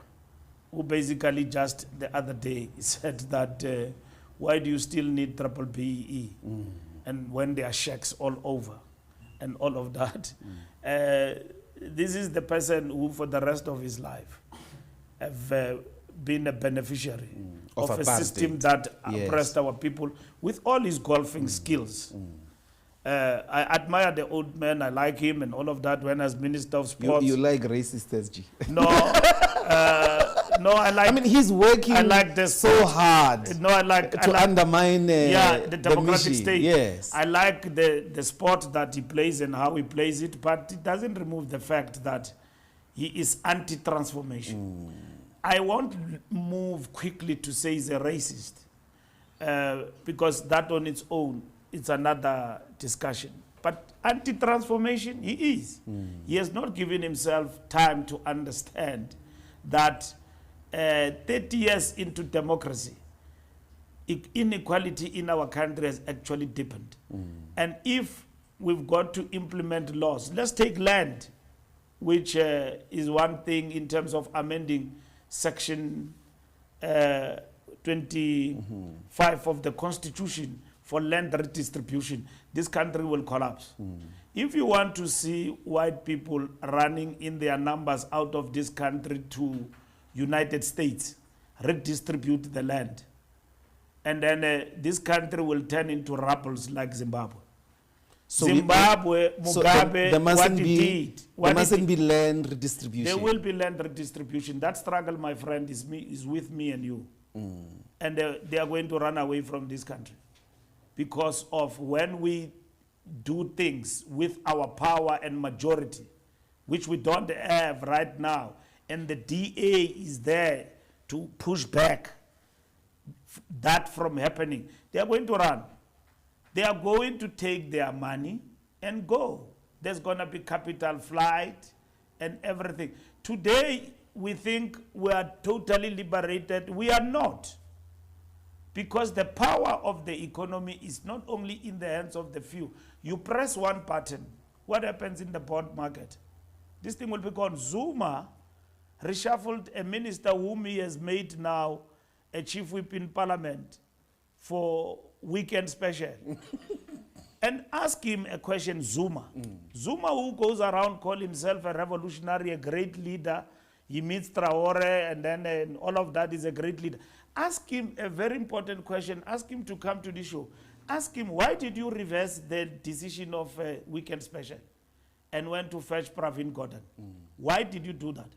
Speaker 3: who basically just the other day said that why do you still need triple BE? And when there are checks all over and all of that. This is the person who for the rest of his life have been a beneficiary of a system that oppressed our people with all his golfing skills. I admire the old man, I like him and all of that when as Minister of Sports.
Speaker 2: You like racist SG?
Speaker 3: No, no, I like.
Speaker 2: I mean, he's working
Speaker 3: I like the
Speaker 2: so hard
Speaker 3: no, I like
Speaker 2: to undermine
Speaker 3: the democratic
Speaker 2: mission.
Speaker 3: state.
Speaker 2: Yes.
Speaker 3: I like the sport that he plays and how he plays it, but it doesn't remove the fact that he is anti-transformation. I won't move quickly to say he's a racist because that on its own, it's another discussion. But anti-transformation, he is. He has not given himself time to understand that 30 years into democracy, inequality in our country has actually deepened. And if we've got to implement laws, let's take land, which is one thing in terms of amending Section 25 of the Constitution for land redistribution, this country will collapse. If you want to see white people running in their numbers out of this country to United States, redistribute the land. And then this country will turn into rapples like Zimbabwe.
Speaker 2: So
Speaker 3: Zimbabwe, Mugabe,
Speaker 2: there
Speaker 3: what he did.
Speaker 2: There mustn't be land redistribution.
Speaker 3: There will be land redistribution. That struggle, my friend, is with me and you. And they are going to run away from this country. Because of when we do things with our power and majority, which we don't have right now, and the DA is there to push back that from happening, they are going to run. They are going to take their money and go. There's going to be capital flight and everything. Today, we think we are totally liberated. We are not. Because the power of the economy is not only in the hands of the few. You press one button, what happens in the bond market? This thing will be gone. Zuma reshuffled a minister whom he has made now a chief whip in parliament for weekend special. And ask him a question, Zuma. Zuma, who goes around, call himself a revolutionary, a great leader. He meets Traore and then and all of that, is a great leader. Ask him a very important question. Ask him to come to the show. Ask him, why did you reverse the decision of weekend special and went to fetch Pravin Gordhan? Why did you do that?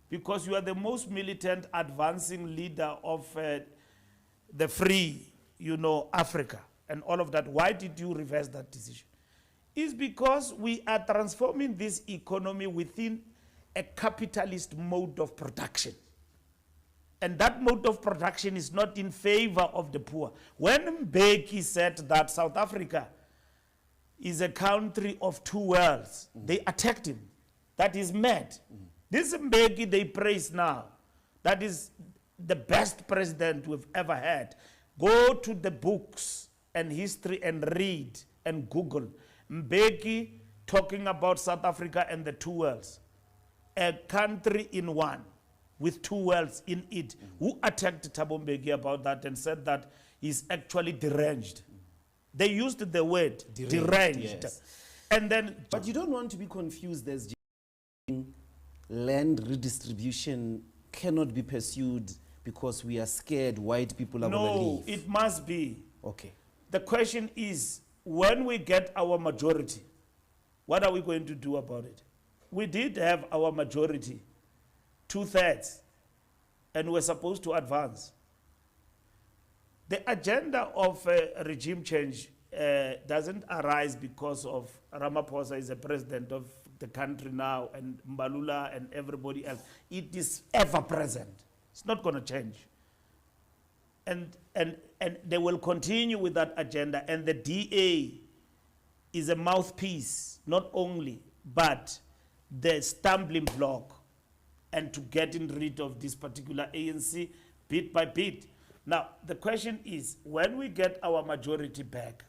Speaker 3: Because you are the most militant, advancing leader of the free, Africa and all of that. Why did you reverse that decision? It's because we are transforming this economy within a capitalist mode of production. And that mode of production is not in favor of the poor. When Mbeki said that South Africa is a country of two worlds, they attacked him. That is mad. This Mbeki they praise now. That is the best president we've ever had. Go to the books and history and read and Google. Mbeki talking about South Africa and the two worlds. A country in one, with two worlds in it. Who attacked Thabo Mbeki about that and said that he's actually deranged. They used the word deranged.
Speaker 2: Yes.
Speaker 3: And then,
Speaker 2: But you don't want to be confused as land redistribution cannot be pursued because we are scared white people are going to
Speaker 3: no,
Speaker 2: leave.
Speaker 3: it must be.
Speaker 2: Okay.
Speaker 3: The question is, when we get our majority, what are we going to do about it? We did have our majority, 2/3, and we're supposed to advance. The agenda of regime change doesn't arise because of Ramaphosa is the president of the country now and Mbalula and everybody else. It is ever present. It's not going to change. And they will continue with that agenda, and the DA is a mouthpiece, not only, but the stumbling block, and to getting rid of this particular ANC bit by bit. Now, the question is, when we get our majority back,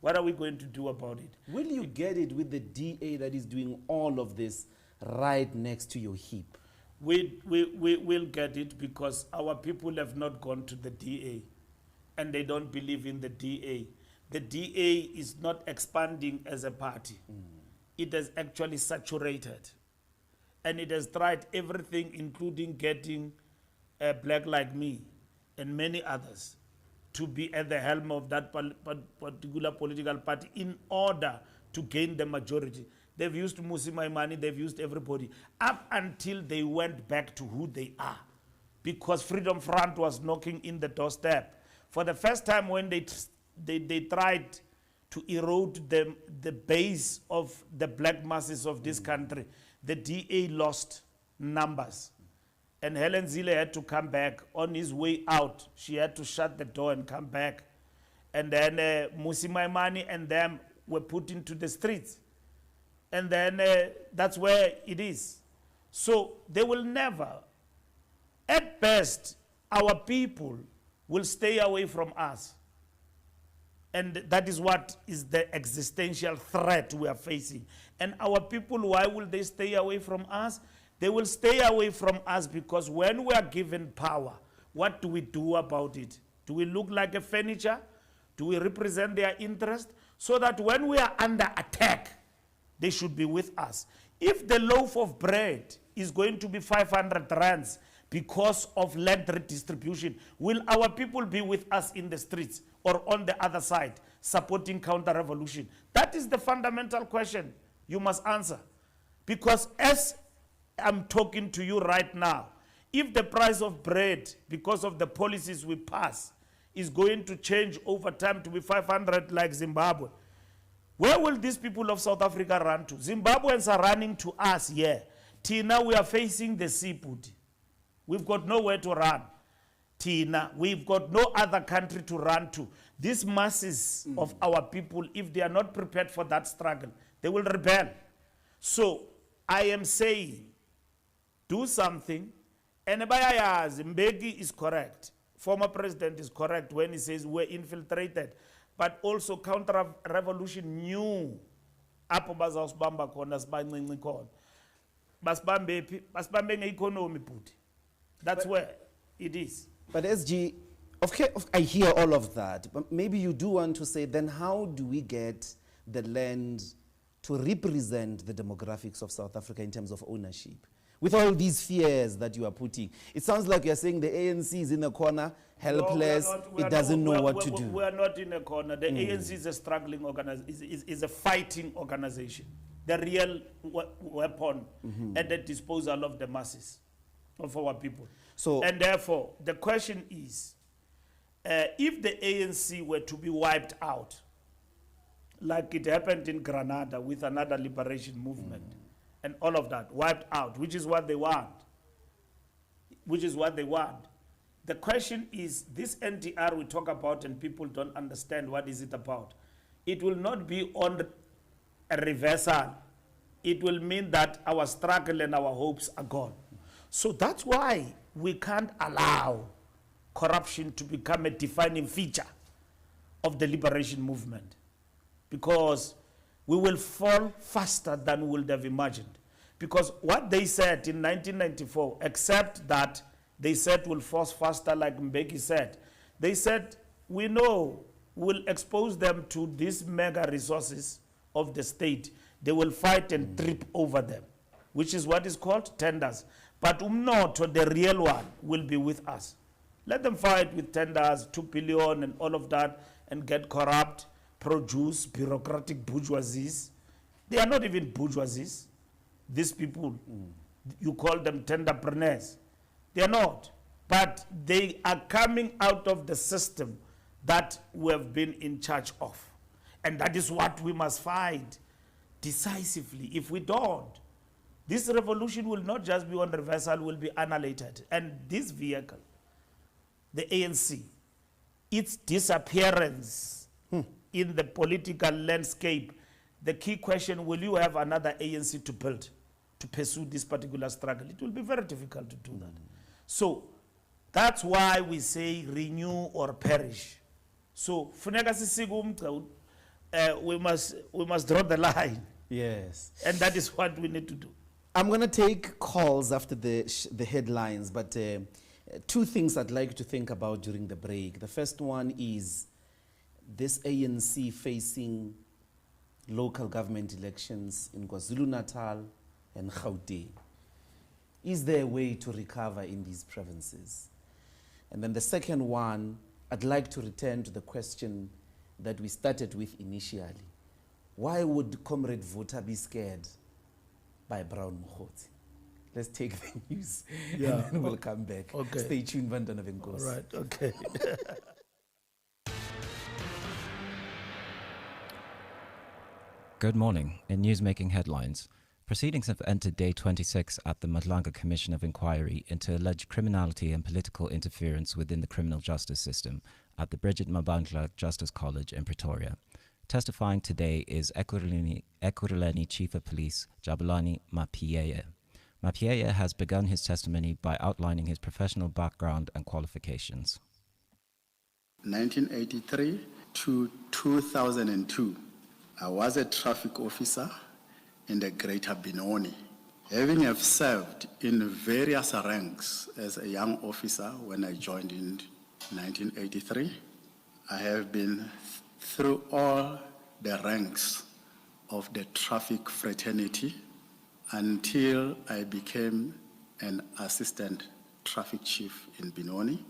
Speaker 3: what are we going to do about it?
Speaker 2: Will you get it with the DA that is doing all of this right next to your hip?
Speaker 3: We will get it because our people have not gone to the DA and they don't believe in the DA. The DA is not expanding as a party. It has actually saturated. And it has tried everything, including getting a black like me and many others to be at the helm of that particular political party in order to gain the majority. They've used Musi Maimani, they've used everybody, up until they went back to who they are. Because Freedom Front was knocking in the doorstep. For the first time when they tried to erode the base of the black masses of this country, the DA lost numbers. And Helen Zille had to come back. On his way out, she had to shut the door and come back. And then Musi Maimani and them were put into the streets. And then that's where it is. So they will never, at best, our people will stay away from us. And that is what is the existential threat we are facing. And our people, why will they stay away from us? They will stay away from us because when we are given power, what do we do about it? Do we look like a furniture? Do we represent their interest? So that when we are under attack, they should be with us. If the loaf of bread is going to be 500 rands because of land redistribution, will our people be with us in the streets or on the other side, supporting counter-revolution? That is the fundamental question you must answer. Because as I'm talking to you right now, if the price of bread, because of the policies we pass, is going to change over time to be 500 like Zimbabwe, where will these people of South Africa run to? Zimbabweans are running to us here. Tina, we are facing the seaport. We've got nowhere to run. Tina, we've got no other country to run to. These masses of our people, if they are not prepared for that struggle, they will rebel. So I am saying, do something. And Mbeki is correct. Former president is correct when he says we're infiltrated. But also counter-revolution knew apho bazawusibamba khona sibancinci khona. Basibambe phi? Basibambe nge-economy bhuti. That's where it is.
Speaker 2: But SG, okay, I hear all of that, but maybe you do want to say, then how do we get the land to represent the demographics of South Africa in terms of ownership? With all these fears that you are putting, it sounds like you're saying the ANC is in a corner, helpless, it doesn't know what to do.
Speaker 3: We are not in a corner. The ANC is a struggling organization, is a fighting organization. The real weapon at the disposal of the masses, of our people. So, and therefore, the question is, if the ANC were to be wiped out, like it happened in Grenada with another liberation movement, and all of that, wiped out, which is what they want. Which is what they want. The question is, this NTR we talk about and people don't understand what is it about. It will not be on a reversal. It will mean that our struggle and our hopes are gone. So that's why we can't allow corruption to become a defining feature of the liberation movement. Because we will fall faster than we would have imagined. Because what they said in 1994, except that they said we'll fall faster like Mbeki said, they said, we know will expose them to these mega resources of the state. They will fight and trip over them, which is what is called tenders. But umnotho, the real one, will be with us. Let them fight with tenders, 2 billion and all of that, and get corrupt, produce bureaucratic bourgeoisies. They are not even bourgeoisies. These people, you call them tenderpreneurs. They are not. But they are coming out of the system that we have been in charge of. And that is what we must fight decisively. If we don't, this revolution will not just be on reversal, will be annihilated. And this vehicle, the ANC, its disappearance in the political landscape, the key question, will you have another ANC to build, to pursue this particular struggle? It will be very difficult to do that. So that's why we say renew or perish. So we must draw the line.
Speaker 2: Yes.
Speaker 3: And that is what we need to do.
Speaker 2: I'm going to take calls after the headlines, but two things I'd like to think about during the break. The first one is this ANC facing local government elections in KwaZulu-Natal and Gauteng. Is there a way to recover in these provinces? And then the second one, I'd like to return to the question that we started with initially. Why would Comrade Vota be scared by Brown Mokgotsi? Let's take the news and then we'll come back.
Speaker 3: Okay.
Speaker 2: Stay tuned, Vandana Venkosi.
Speaker 3: All right, okay.
Speaker 5: Good morning. In newsmaking headlines, proceedings have entered day 26 at the Madlanga Commission of Inquiry into alleged criminality and political interference within the criminal justice system at the Bridget Mbalula Justice College in Pretoria. Testifying today is Ekurhuleni Chief of Police Jabulani Mapiyeye. Mapiyeye has begun his testimony by outlining his professional background and qualifications.
Speaker 9: 1983 to 2002, I was a traffic officer in the Greater Benoni. Having have served in various ranks as a young officer when I joined in 1983, I have been through all the ranks of the traffic fraternity until I became an assistant traffic chief in Benoni.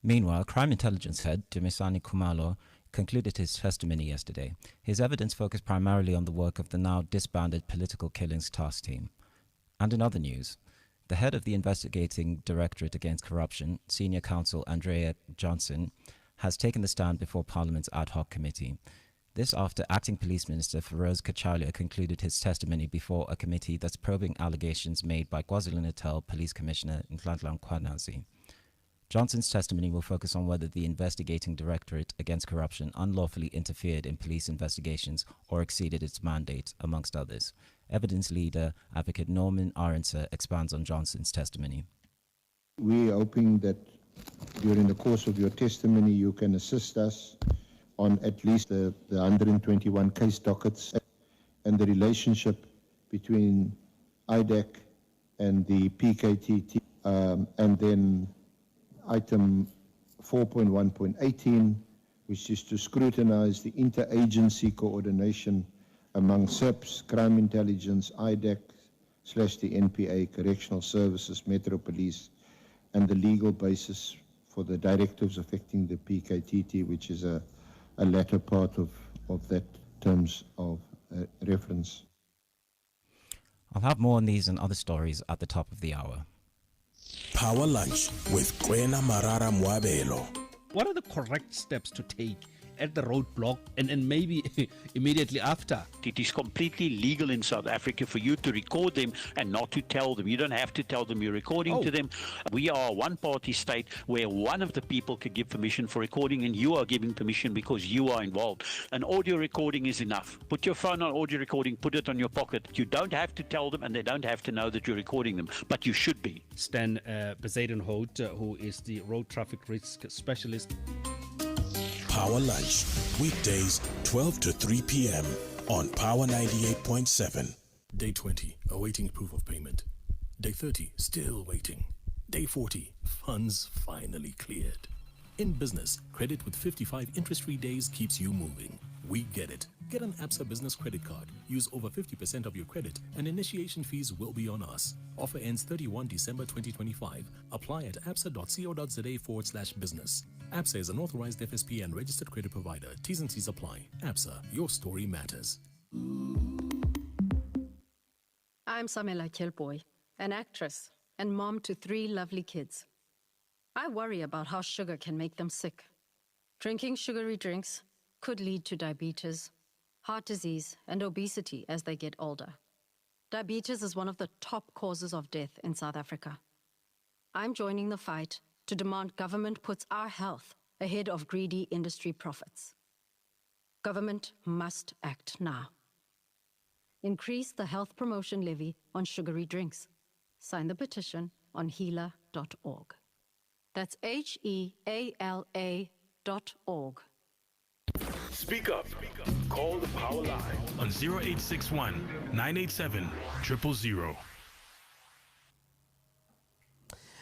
Speaker 5: Meanwhile, Crime Intelligence Head Dumisani Khumalo concluded his testimony yesterday. His evidence focused primarily on the work of the now disbanded Political Killings Task Team. And in other news, the head of the Investigating Directorate Against Corruption, Senior Counsel Andrea Johnson, has taken the stand before Parliament's ad hoc committee. This after Acting Police Minister Feroz Kachalia concluded his testimony before a committee that's probing allegations made by KwaZulu-Natal Police Commissioner Nhlanhla Mkhwanazi. Johnson's testimony will focus on whether the Investigating Directorate Against Corruption unlawfully interfered in police investigations or exceeded its mandate, amongst others. Evidence leader, Advocate Norman Aronson, expands on Johnson's testimony.
Speaker 10: We are hoping that during the course of your testimony you can assist us on at least the 121 case dockets and the relationship between IDAC and the PKT, and then item 4.1.18, which is to scrutinize the interagency coordination among SEPs, Crime Intelligence, IDAC/the NPA, Correctional Services, Metro Police, and the legal basis for the directives affecting the PKTT, which is a latter part of that terms of reference.
Speaker 5: I'll have more on these and other stories at the top of the hour.
Speaker 4: Power Lunch with Kwena Marara Mwabelo.
Speaker 11: What are the correct steps to take at the roadblock and maybe immediately after?
Speaker 12: It is completely legal in South Africa for you to record them and not to tell them. You don't have to tell them you're recording to them. We are a one-party state where one of the people could give permission for recording and you are giving permission because you are involved. An audio recording is enough. Put your phone on audio recording, put it on your pocket. You don't have to tell them and they don't have to know that you're recording them, but you should be.
Speaker 11: Stan Bezuidenhout, who is the road traffic risk specialist.
Speaker 4: Power Lunch, weekdays 12 to 3 p.m. on Power 98.7.
Speaker 13: Day 20, awaiting proof of payment. Day 30, still waiting. Day 40, funds finally cleared. In business, credit with 55 interest-free days keeps you moving. We get it. Get an ABSA Business Credit Card. Use over 50% of your credit and initiation fees will be on us. Offer ends 31 December 2025. Apply at absa.co.za/business. ABSA is an authorized FSP and registered credit provider. T's and C's apply. ABSA, your story matters.
Speaker 14: I'm Samela Kilboy, an actress and mom to 3 lovely kids. I worry about how sugar can make them sick. Drinking sugary drinks could lead to diabetes, heart disease, and obesity as they get older. Diabetes is one of the top causes of death in South Africa. I'm joining the fight to demand government puts our health ahead of greedy industry profits. Government must act now. Increase the health promotion levy on sugary drinks. Sign the petition on heala.org. That's HEALA.org.
Speaker 4: Speak up. Call the Power Line on 0861 987 000.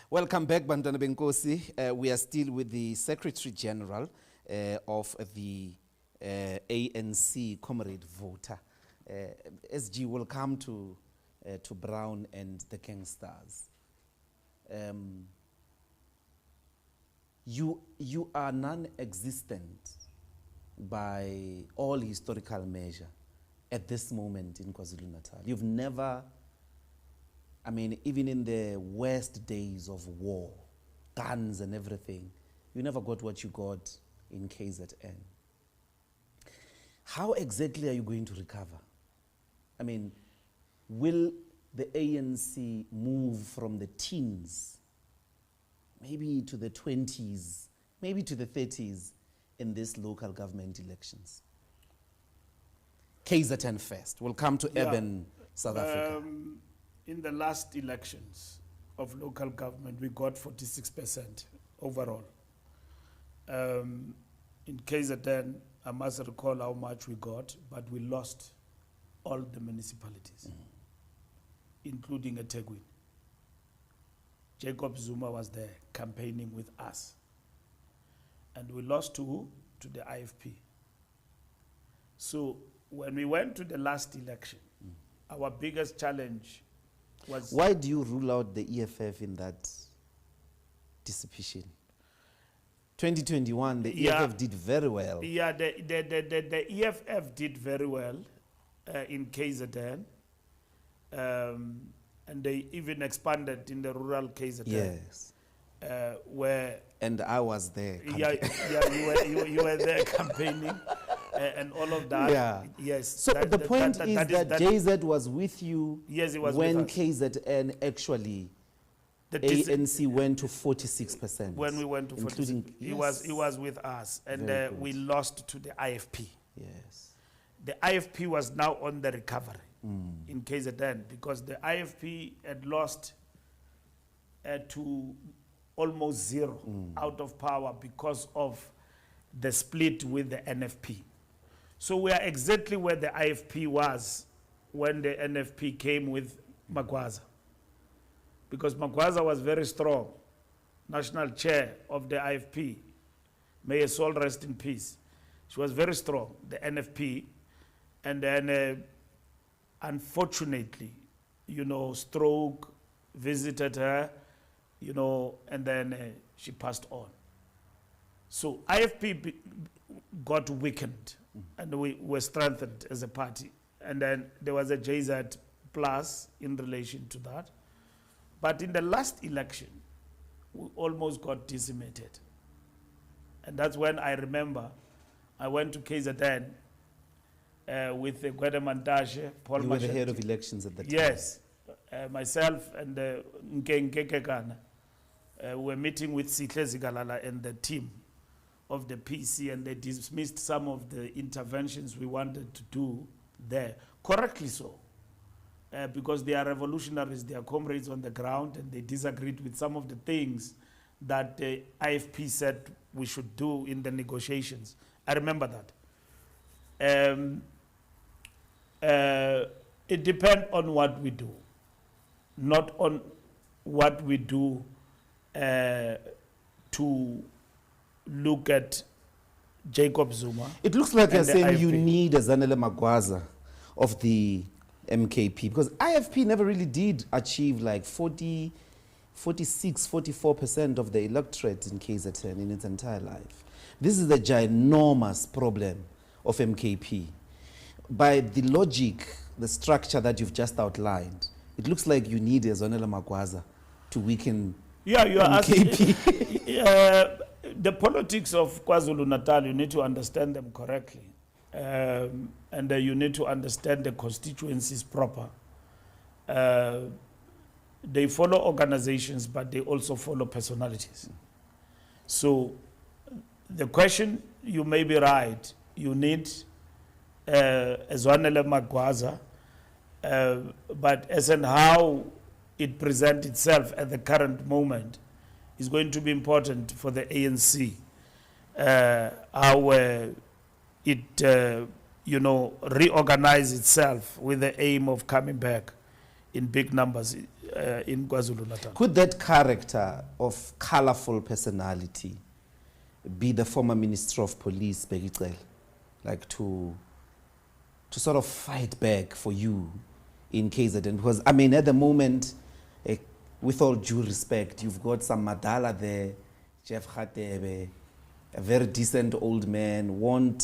Speaker 2: Welcome back, Bantwana Benkosi. We are still with the Secretary General of the ANC, Comrade Voter. SG will come to Brown and the Gangsters. You are non-existent by all historical measure at this moment in KwaZulu-Natal. You've never, even in the worst days of war, guns and everything, you never got what you got in KZN. How exactly are you going to recover? Will the ANC move from the teens, maybe to the 20s, maybe to the 30s in these local government elections? KZN first. We'll come to urban South Africa.
Speaker 3: In the last elections of local government, we got 46% overall. In KZN, I must recall how much we got, but we lost all the municipalities, including eThekwini. Jacob Zuma was there campaigning with us. And we lost to the IFP. So when we went to the last election, our biggest challenge was...
Speaker 2: Why do you rule out the EFF in that dissipation? 2021, the EFF did very well.
Speaker 3: Yeah, the EFF did very well in KZN. And they even expanded in the rural KZN.
Speaker 2: Yes. And I was there.
Speaker 3: You were there campaigning and all of that.
Speaker 2: Yeah.
Speaker 3: Yes.
Speaker 2: So the point is that JZ was with you.
Speaker 3: Yes, it was
Speaker 2: when
Speaker 3: with us.
Speaker 2: KZN actually ANC went to 46%.
Speaker 3: When we went to 46%, he was with us, and we lost to the IFP.
Speaker 2: Yes.
Speaker 3: The IFP was now on the recovery in KZN because the IFP had lost to almost zero out of power because of the split with the NFP. So we are exactly where the IFP was when the NFP came with Magwaza. Because Magwaza was very strong, national chair of the IFP. May her soul rest in peace. She was very strong, the NFP. And then, unfortunately, stroke visited her, and then she passed on. So IFP got weakened, and we were strengthened as a party. And then there was a JZ plus in relation to that. But in the last election, we almost got decimated. And that's when I remember I went to KZN with the Gwedemantashe, Paul
Speaker 2: You were the head of elections at the time.
Speaker 3: Yes. Myself and Nkekekana were meeting with Sihle Zigalala and the team of the PC, and they dismissed some of the interventions we wanted to do there. Correctly so. Because they are revolutionaries, they are comrades on the ground, and they disagreed with some of the things that the IFP said we should do in the negotiations. I remember that. It depends on what we do, not on what we do to look at Jacob Zuma.
Speaker 2: It looks like you're
Speaker 3: and the
Speaker 2: saying you
Speaker 3: IFP.
Speaker 2: need a Zanele Magwaza of the MKP, because IFP never really did achieve like 40, 46, 44% of the electorate in KZN in its entire life. This is the ginormous problem of MKP. By the logic, the structure that you've just outlined, it looks like you need a Zanele Magwaza to weaken
Speaker 3: Yeah, you are
Speaker 2: MKP.
Speaker 3: asking, the politics of KwaZulu-Natal, you need to understand them correctly. And you need to understand the constituencies proper. They follow organizations, but they also follow personalities. So the question, you may be right, you need a Zwanele Magwaza, but as and how it presents itself at the current moment is going to be important for the ANC. How it reorganize itself with the aim of coming back in big numbers in KwaZulu-Natal.
Speaker 2: Could that character of colorful personality be the former Minister of Police, Fikile, like to sort of fight back for you in KZN? Because I mean, at the moment, with all due respect, you've got some Madala there, Jeff Khatebe, a very decent old man, won't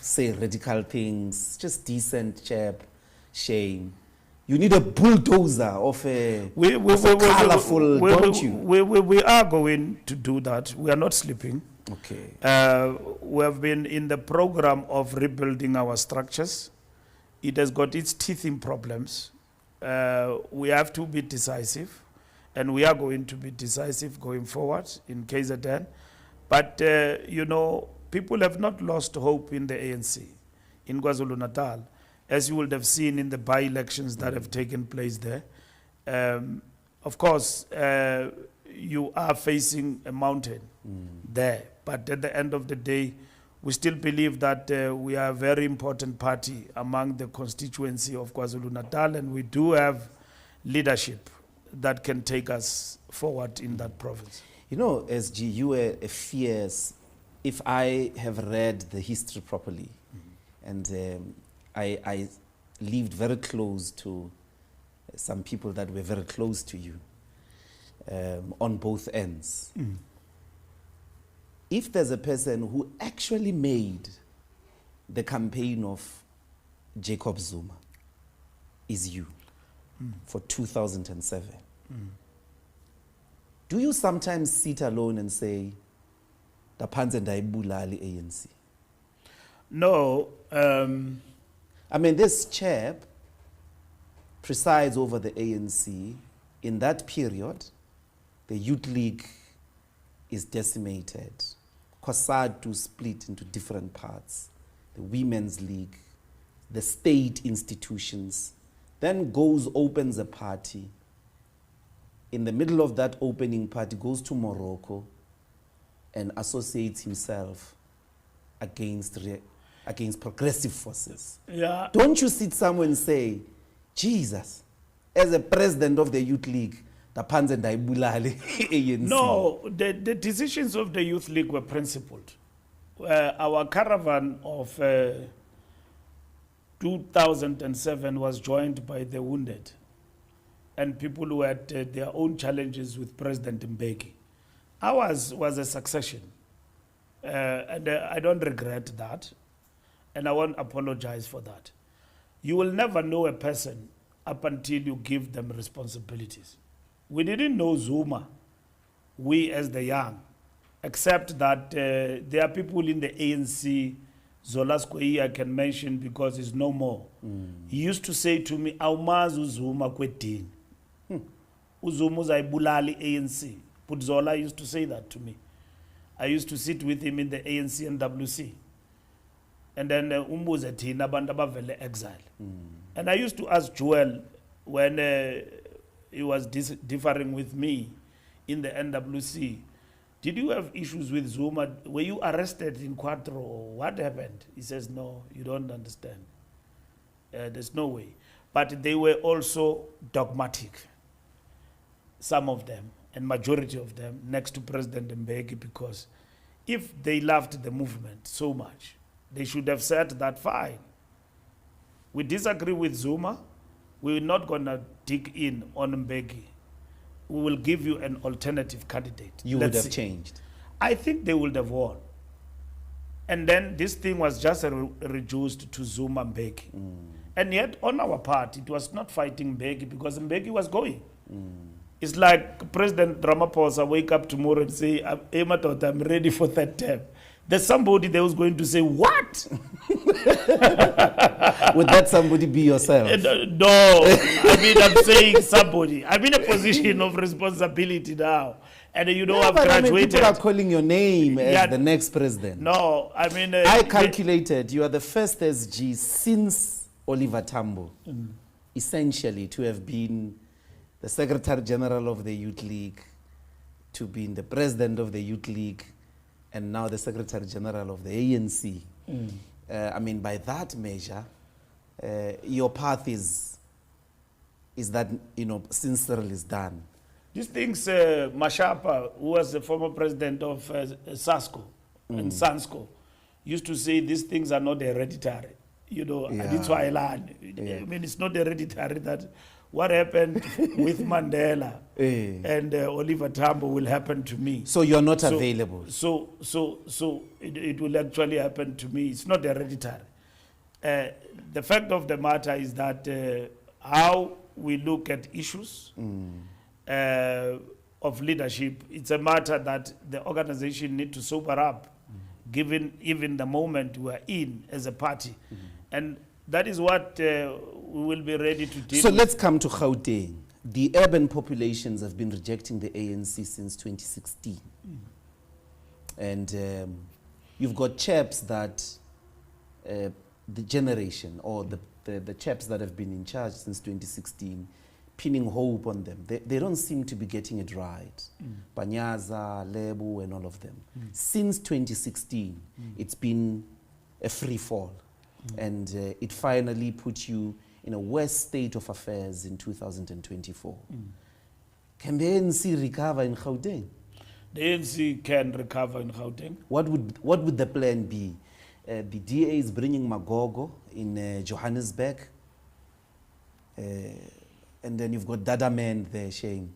Speaker 2: say radical things, just decent chap, shame. You need a bulldozer of a colorful, don't you?
Speaker 3: We are going to do that. We are not sleeping.
Speaker 2: Okay.
Speaker 3: We have been in the program of rebuilding our structures. It has got its teeth in problems. We have to be decisive, and we are going to be decisive going forward in KZN. But, people have not lost hope in the ANC, in KwaZulu-Natal, as you would have seen in the by-elections that have taken place there. Of course, you are facing a mountain there, but at the end of the day, we still believe that we are a very important party among the constituency of KwaZulu-Natal, and we do have leadership that can take us forward in that province.
Speaker 2: You know, SG, you were a fierce, if I have read the history properly, and I lived very close to some people that were very close to you on both ends. If there's a person who actually made the campaign of Jacob Zuma, is you for 2007. Do you sometimes sit alone and say, "Da phansi ndayibulala ANC"?
Speaker 3: No.
Speaker 2: I mean, this chap presides over the ANC. In that period, the Youth League is decimated. COSATU split into different parts. The Women's League, the state institutions, then opens a party. In the middle of that opening party, goes to Morocco and associates himself against progressive forces.
Speaker 3: Yeah.
Speaker 2: Don't you sit somewhere and say, Jesus, as a president of the Youth League, the phansi ndayibulala ANC?
Speaker 3: No, the decisions of the Youth League were principled. Our caravan of 2007 was joined by the wounded and people who had their own challenges with President Mbeki. Ours was a succession, and I don't regret that, and I won't apologize for that. You will never know a person up until you give them responsibilities. We didn't know Zuma, we as the young, except that there are people in the ANC, Zola Square I can mention because he's no more. He used to say to me, "Awumazi uZuma kwedini. uZuma uzayibulala ANC." But Zola used to say that to me. I used to sit with him in the ANC and WC. And then umbuze thina abantu abavele exile. And I used to ask Joel when he was differing with me in the NWC, did you have issues with Zuma? Were you arrested in Quattro? What happened? He says, no, you don't understand. There's no way. But they were also dogmatic, some of them. and majority of them, next to President Mbeki, because if they loved the movement so much, they should have said that, fine, we disagree with Zuma, we're not going to dig in on Mbeki. We will give you an alternative candidate.
Speaker 2: You would have changed.
Speaker 3: I think they would have won. And then this thing was just reduced to Zuma Mbeki. And yet, on our part, it was not fighting Mbeki because Mbeki was going. It's like President Ramaphosa wake up tomorrow and say, hey, Matot, I'm ready for third term. There's somebody there who's going to say, what?
Speaker 2: Would that somebody be yourself?
Speaker 3: No, I mean, I'm saying somebody. I'm in a position of responsibility now. And you know, I've graduated.
Speaker 2: I mean, people are calling your name as the next president.
Speaker 3: No, I mean...
Speaker 2: I calculated you are the first SG since Oliver Tambo, essentially, to have been the Secretary General of the Youth League, to being the President of the Youth League, and now the Secretary General of the ANC. I mean, by that measure, your path is that, you know, since Cyril is done.
Speaker 3: These things, Mashapa, who was the former president of SASCO and SANSCO, used to say these things are not hereditary. You know, and that's why I learned. I mean, it's not hereditary that what happened with Mandela and Oliver Tambo will happen to me.
Speaker 2: So you're not available.
Speaker 3: So it will actually happen to me. It's not hereditary. The fact of the matter is that how we look at issues of leadership, it's a matter that the organization need to sober up, given even the moment we are in as a party. And that is what we will be ready to deal with.
Speaker 2: Let's come to Gauteng. The urban populations have been rejecting the ANC since 2016. And you've got chaps that, the generation, or the chaps that have been in charge since 2016, pinning hope on them. They don't seem to be getting it right. Panyaza, Lebu, and all of them. Since 2016, it's been a free fall. And it finally put you in a worse state of affairs in 2024. Can the ANC recover in Gauteng?
Speaker 3: The ANC can recover in Gauteng.
Speaker 2: What would the plan be? The DA is bringing Magogo in Johannesburg. And then you've got Dada Man there, Shane.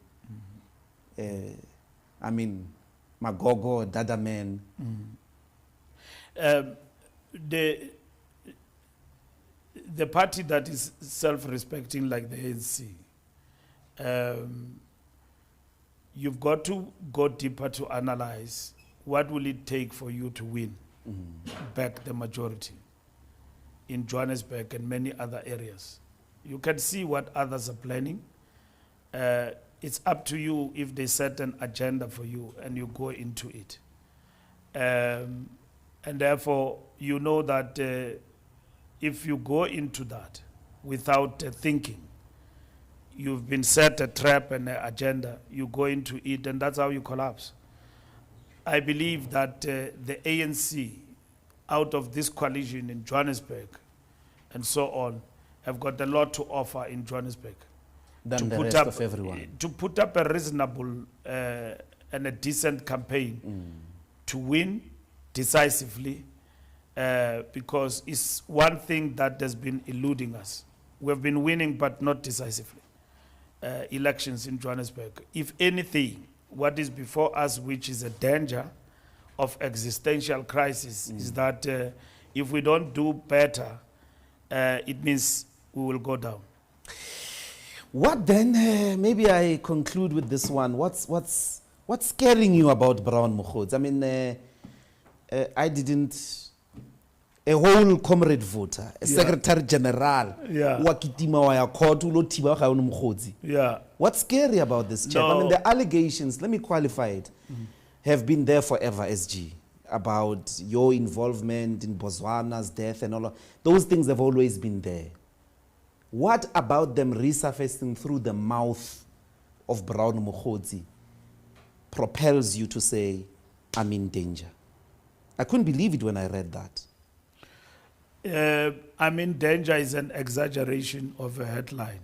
Speaker 2: I mean, Magogo, Dada Man.
Speaker 3: The party that is self-respecting like the ANC, you've got to go deeper to analyze what will it take for you to win back the majority in Johannesburg and many other areas. You can see what others are planning. It's up to you if they set an agenda for you and you go into it. And therefore, you know that if you go into that without thinking, you've been set a trap and an agenda, you go into it, and that's how you collapse. I believe that the ANC, out of this coalition in Johannesburg and so on, have got a lot to offer in Johannesburg.
Speaker 2: Than the rest of everyone.
Speaker 3: To put up a reasonable and a decent campaign to win decisively, because it's one thing that has been eluding us. We've been winning, but not decisively. Elections in Johannesburg. If anything, what is before us, which is a danger of existential crisis, is that if we don't do better, it means we will go down.
Speaker 2: What then? Maybe I conclude with this one. What's scaring you about Brown Mokhodzi? I mean, I didn't. A whole comrade voter, a secretary general, What's scary about this chap? I mean, the allegations, let me qualify it, have been there forever, SG, about your involvement in Botswana's death and all of those things have always been there. What about them resurfacing through the mouth of Brown Mokhodzi propels you to say, I'm in danger? I couldn't believe it when I read that.
Speaker 3: I'm in danger is an exaggeration of a headline.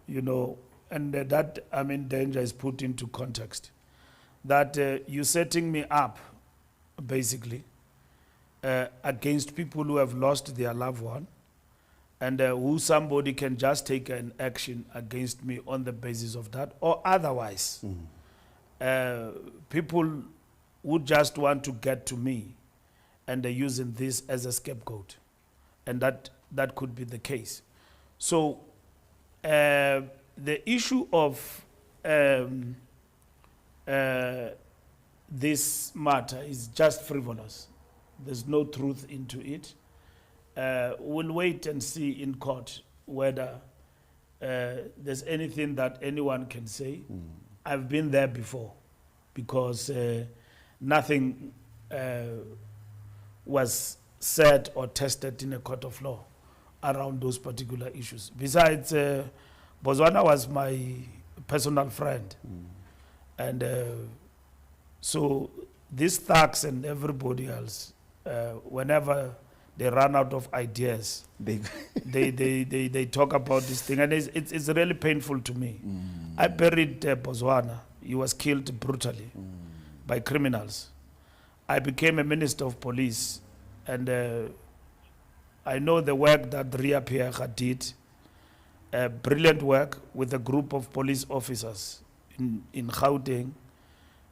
Speaker 3: You know, and that I'm in danger is put into context. That you're setting me up, basically, against people who have lost their loved one, and who somebody can just take an action against me on the basis of that, or otherwise, people would just want to get to me, and they're using this as a scapegoat, and that could be the case. So the issue of this matter is just frivolous. There's no truth into it. We'll wait and see in court whether there's anything that anyone can say. I've been there before, because nothing was said or tested in a court of law around those particular issues. Besides, Botswana was my personal friend. And so these thugs and everybody else, whenever they run out of ideas, they talk about this thing, and it's really painful to me. I buried Botswana. He was killed brutally by criminals. I became a minister of police, and I know the work that Ria Pierre did, brilliant work with a group of police officers in Gauteng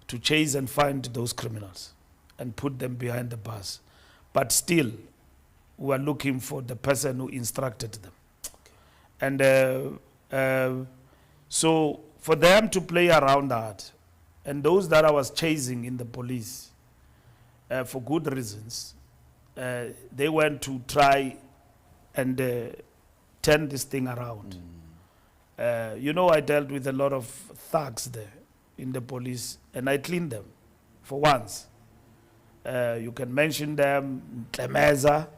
Speaker 3: to chase and find those criminals and put them behind the bars. But still, we are looking for the person who instructed them. And so for them to play around that, and those that I was chasing in the police, for good reasons, they went to try and turn this thing around. You know, I dealt with a lot of thugs there in the police, and I cleaned them for once. You can mention them. Tlemeza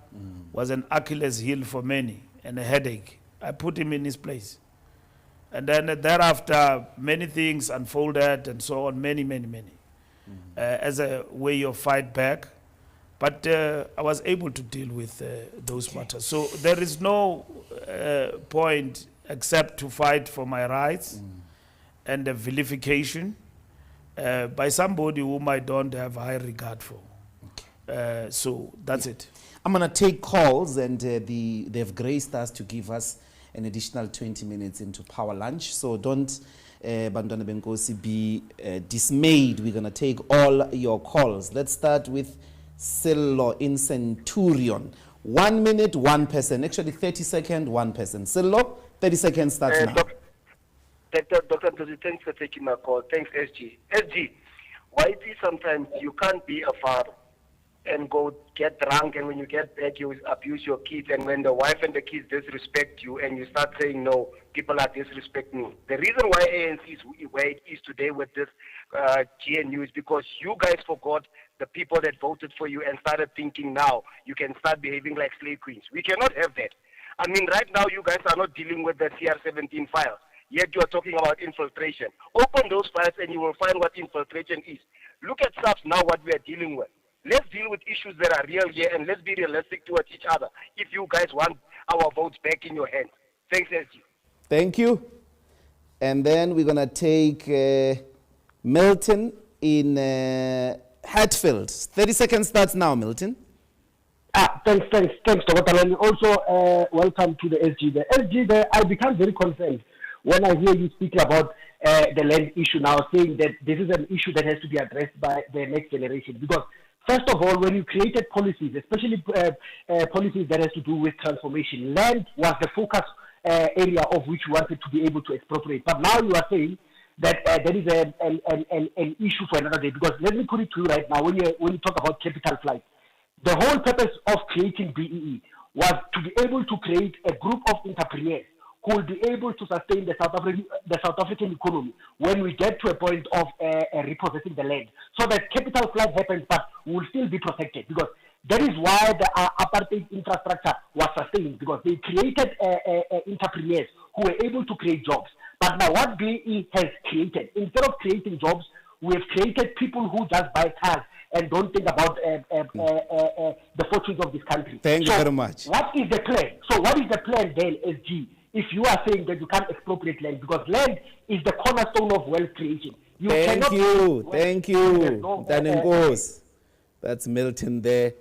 Speaker 3: was an Achilles heel for many and a headache. I put him in his place. And then thereafter, many things unfolded and so on, many, as a way of fight back. But I was able to deal with those matters. So there is no point except to fight for my rights and the vilification by somebody whom I don't have high regard for. So that's it.
Speaker 2: I'm going to take calls, and they've graced us to give us an additional 20 minutes into Power Lunch. So don't, Bantwana Benkosi, be dismayed. We're going to take all your calls. Let's start with Sillo in Centurion. 1 minute, one person. Actually, 30 seconds, one person. Sillo, 30 seconds starts now.
Speaker 15: Dr. Ndlozi, thanks for taking my call. Thanks, SG. SG, why is it sometimes you can't be a father and go get drunk, and when you get back, you abuse your kids, and when the wife and the kids disrespect you, and you start saying, no, people are disrespecting me. The reason why ANC is where it is today with this GNU is because you guys forgot the people that voted for you and started thinking now you can start behaving like slave queens. We cannot have that. I mean, right now you guys are not dealing with the CR17 files, yet you are talking about infiltration. Open those files and you will find what infiltration is. Look at SAPS now, what we are dealing with. Let's deal with issues that are real here, and let's be realistic towards each other if you guys want our votes back in your hands. Thanks, SG.
Speaker 2: Thank you. And then we're going to take Milton in Hatfield. 30 seconds starts now, Milton.
Speaker 16: Thanks, Dr. Talani. Also, welcome to the SG. The SG, I become very concerned when I hear you speaking about the land issue now, saying that this is an issue that has to be addressed by the next generation. Because first of all, when you created policies, especially policies that has to do with transformation, land was the focus area of which you wanted to be able to expropriate. But now you are saying that there is an issue for another day. Because let me put it to you right now, when you talk about capital flight, the whole purpose of creating BEE was to be able to create a group of entrepreneurs who will be able to sustain the South African economy when we get to a point of repossessing the land, so that capital flight happens, but will still be protected. Because that is why the apartheid infrastructure was sustained, because they created entrepreneurs who were able to create jobs. But now what BEE has created, instead of creating jobs, we have created people who just buy cars and don't think about the fortunes of this country.
Speaker 2: Thank you very much.
Speaker 16: What is the plan? So what is the plan then, SG? if you are saying that you can't expropriate land, because land is the cornerstone of wealth creation.
Speaker 2: Thank you. Nkosi. That's Milton there.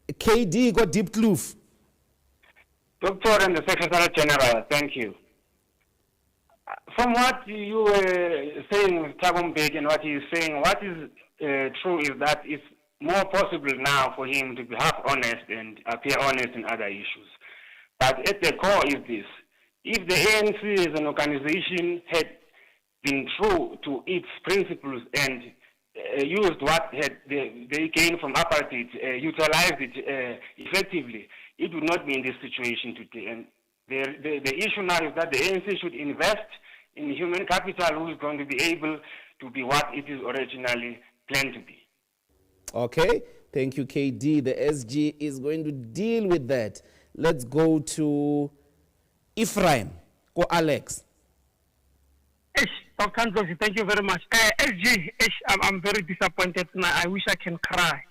Speaker 2: KD got Deep Kloof.
Speaker 17: Doctor and the Secretary General, thank you. From what you were saying, Tabombek, and what he is saying, what is true is that it's more possible now for him to be half honest and appear honest in other issues. But at the core is this. If the ANC as an organization had been true to its principles and used what they gained from apartheid, utilized it effectively, it would not be in this situation today. And the issue now is that the ANC should invest in human capital who is going to be able to be what it is originally planned to be.
Speaker 2: Okay, thank you, KD. The SG is going to deal with that. Let's go to Ephraim. Go, Alex.
Speaker 18: Dr. Ndlozi, thank you very much. SG, I'm very disappointed now. I wish I can cry.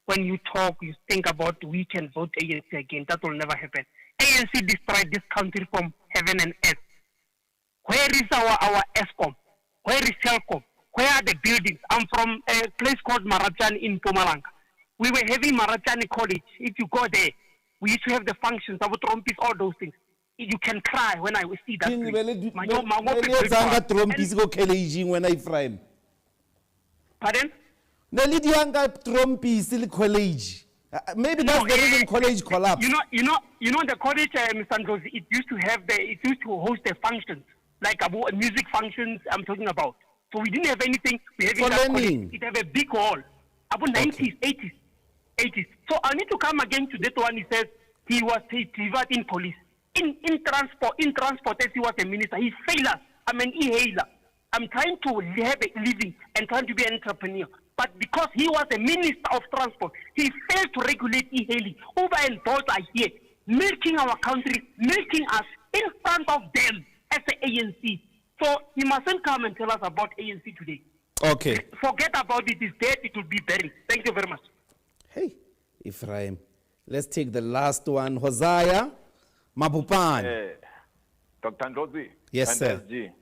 Speaker 18: When you talk, you think about we can vote ANC again. That will never happen. ANC destroyed this country from heaven and earth. Where is our ESCOM? Where is Telcom? Where are the buildings? I'm from a place called Marachani in Mpumalanga. We were having Marachani College. If you go there, we used to have the functions, our trumpets, all those things. You can cry when I see that. Pardon?
Speaker 2: Maybe that's the reason college collapsed.
Speaker 18: You know the college, Mr. Ndlozi, it used to host the functions, like music functions I'm talking about. So we didn't have anything. We had that college. It had a big hall. About 90s, 80s. So I need to come again to that one. He says he was in police. In transport, as he was a minister, he failed us. I'm an e-hailer. I'm trying to have a living and trying to be an entrepreneur. But because he was a minister of transport, he failed to regulate e-hailing. Uber and Bolt are here, milking our country, milking us in front of them as the ANC. So he mustn't come and tell us about ANC today.
Speaker 2: Okay.
Speaker 18: Forget about it. It's dead. It will be buried. Thank you very much.
Speaker 2: Hey, Ephraim. Let's take the last one. Hosea Mabupan.
Speaker 19: Dr. Ndlozi.
Speaker 2: Yes, sir.
Speaker 19: SG.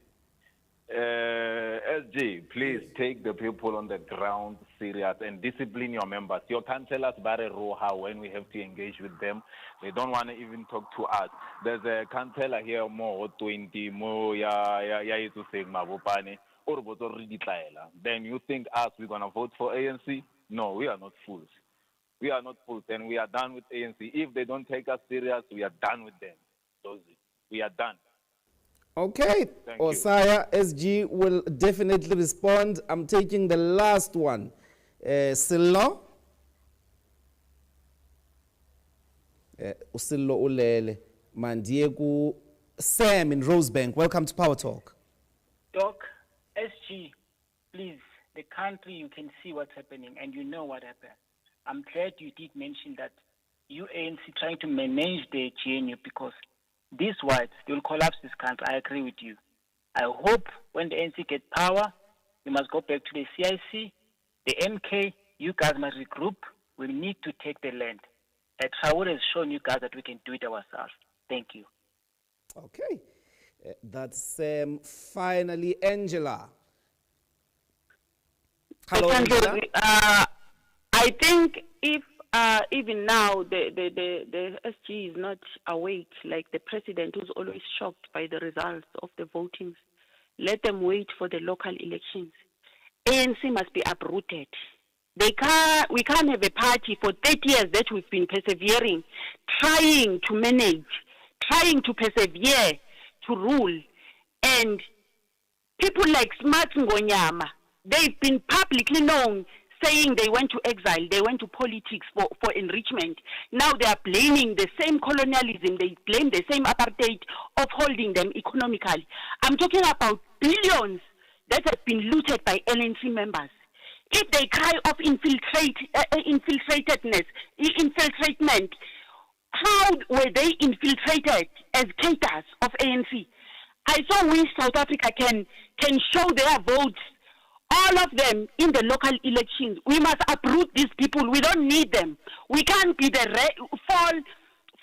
Speaker 19: SG, please take the people on the ground serious and discipline your members. You can't tell us about a roha when we have to engage with them. They don't want to even talk to us. There's a councillor here more 20 more to say Mabopane or then you think us we're gonna vote for ANC? No, we are not fools. We are not fools, and we are done with ANC. If they don't take us serious, we are done with them. We are done.
Speaker 2: Okay, Osaya SG will definitely respond. I'm taking the last one. Silo. Usilo ulele. Mandiegu Sam in Rosebank. Welcome to Power Talk.
Speaker 20: Doc, SG, please, the country, you can see what's happening and you know what happened. I'm glad you did mention that you ANC trying to manage the GNU because these whites, they will collapse this country. I agree with you. I hope when the ANC get power, we must go back to the CIC, the MK, you guys must regroup. We need to take the land. Traore has shown you guys that we can do it ourselves. Thank you.
Speaker 2: Okay. That's finally Angela. Hello, Angela.
Speaker 21: I think if even now the SG is not awake, like the president who's always shocked by the results of the votings, let them wait for the local elections. ANC must be uprooted. We can't have a party for 30 years that we've been persevering, trying to manage, trying to persevere, to rule. And people like Smart Ngonyama, they've been publicly known saying they went to exile, they went to politics for enrichment. Now they are blaming the same colonialism, they blame the same apartheid of holding them economically. I'm talking about billions that have been looted by ANC members. If they cry of infiltration, how were they infiltrated as caterers of ANC? I saw we South Africa can show their votes, all of them in the local elections. We must uproot these people. We don't need them. We can't be fall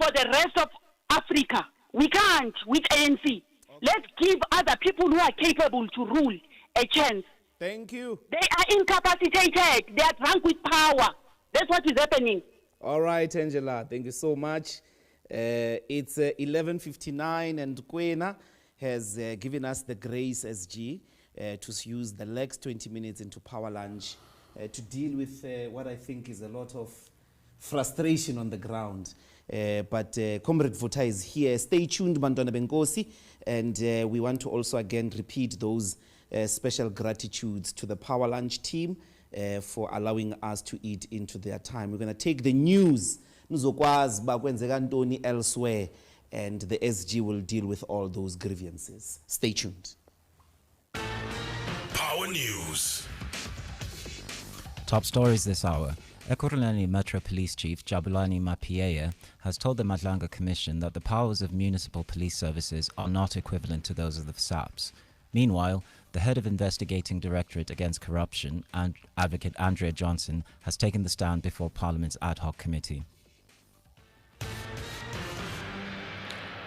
Speaker 21: for the rest of Africa. We can't with ANC. Let's give other people who are capable to rule a chance.
Speaker 2: Thank you.
Speaker 21: They are incapacitated. They are drunk with power. That's what is happening.
Speaker 2: All right, Angela. Thank you so much. It's 11:59 and Kwena has given us the grace, SG, to use the next 20 minutes into Power Lunch to deal with what I think is a lot of frustration on the ground. But Comrade Vota is here. Stay tuned, Bantwana Benkosi. And we want to also again repeat those special gratitudes to the Power Lunch team for allowing us to eat into their time. We're going to take the news elsewhere, and the SG will deal with all those grievances. Stay tuned.
Speaker 4: Power News.
Speaker 5: Top stories this hour. Ekurhuleni Metro Police Chief Jabulani Mapieya has told the Madlanga Commission that the powers of municipal police services are not equivalent to those of the SAPS. Meanwhile, the head of Investigating Directorate Against Corruption, and Advocate Andrea Johnson, has taken the stand before Parliament's ad hoc committee.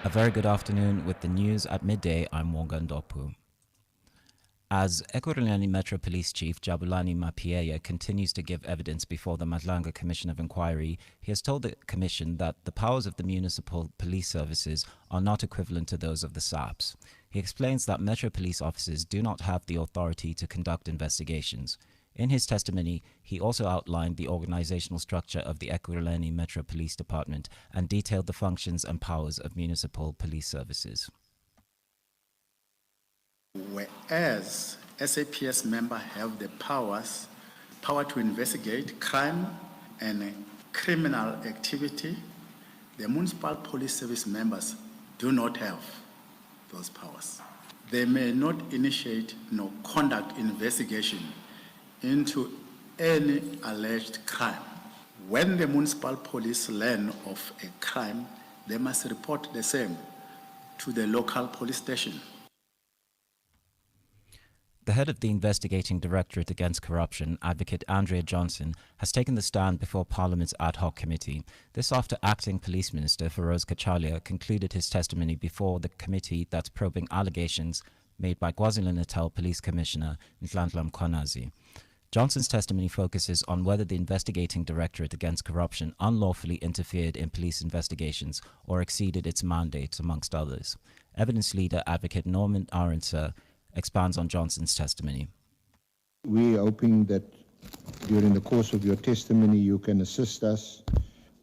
Speaker 5: A very good afternoon. With the news at midday, I'm Wonga Ndopu. As Ekurhuleni Metro Police Chief Jabulani Mapieya continues to give evidence before the Madlanga Commission of Inquiry, he has told the Commission that the powers of the municipal police services are not equivalent to those of the SAPS. He explains that Metro Police officers do not have the authority to conduct investigations. In his testimony, he also outlined the organizational structure of the Ekurhuleni Metro Police Department and detailed the functions and powers of municipal police services.
Speaker 9: Whereas SAPS members have the power to investigate crime and criminal activity, the municipal police service members do not have those powers. They may not initiate nor conduct investigation into any alleged crime. When the municipal police learn of a crime, they must report the same to the local police station.
Speaker 5: The head of the Investigating Directorate Against Corruption, Advocate Andrea Johnson, has taken the stand before Parliament's ad hoc committee. This after Acting Police Minister Feroz Kachalia concluded his testimony before the committee that's probing allegations made by KwaZulu-Natal Police Commissioner Ndlozi Mkhwanazi. Johnson's testimony focuses on whether the Investigating Directorate Against Corruption unlawfully interfered in police investigations or exceeded its mandate, amongst others. Evidence leader Advocate Norman Arendse expands on Johnson's testimony.
Speaker 10: We're hoping that during the course of your testimony you can assist us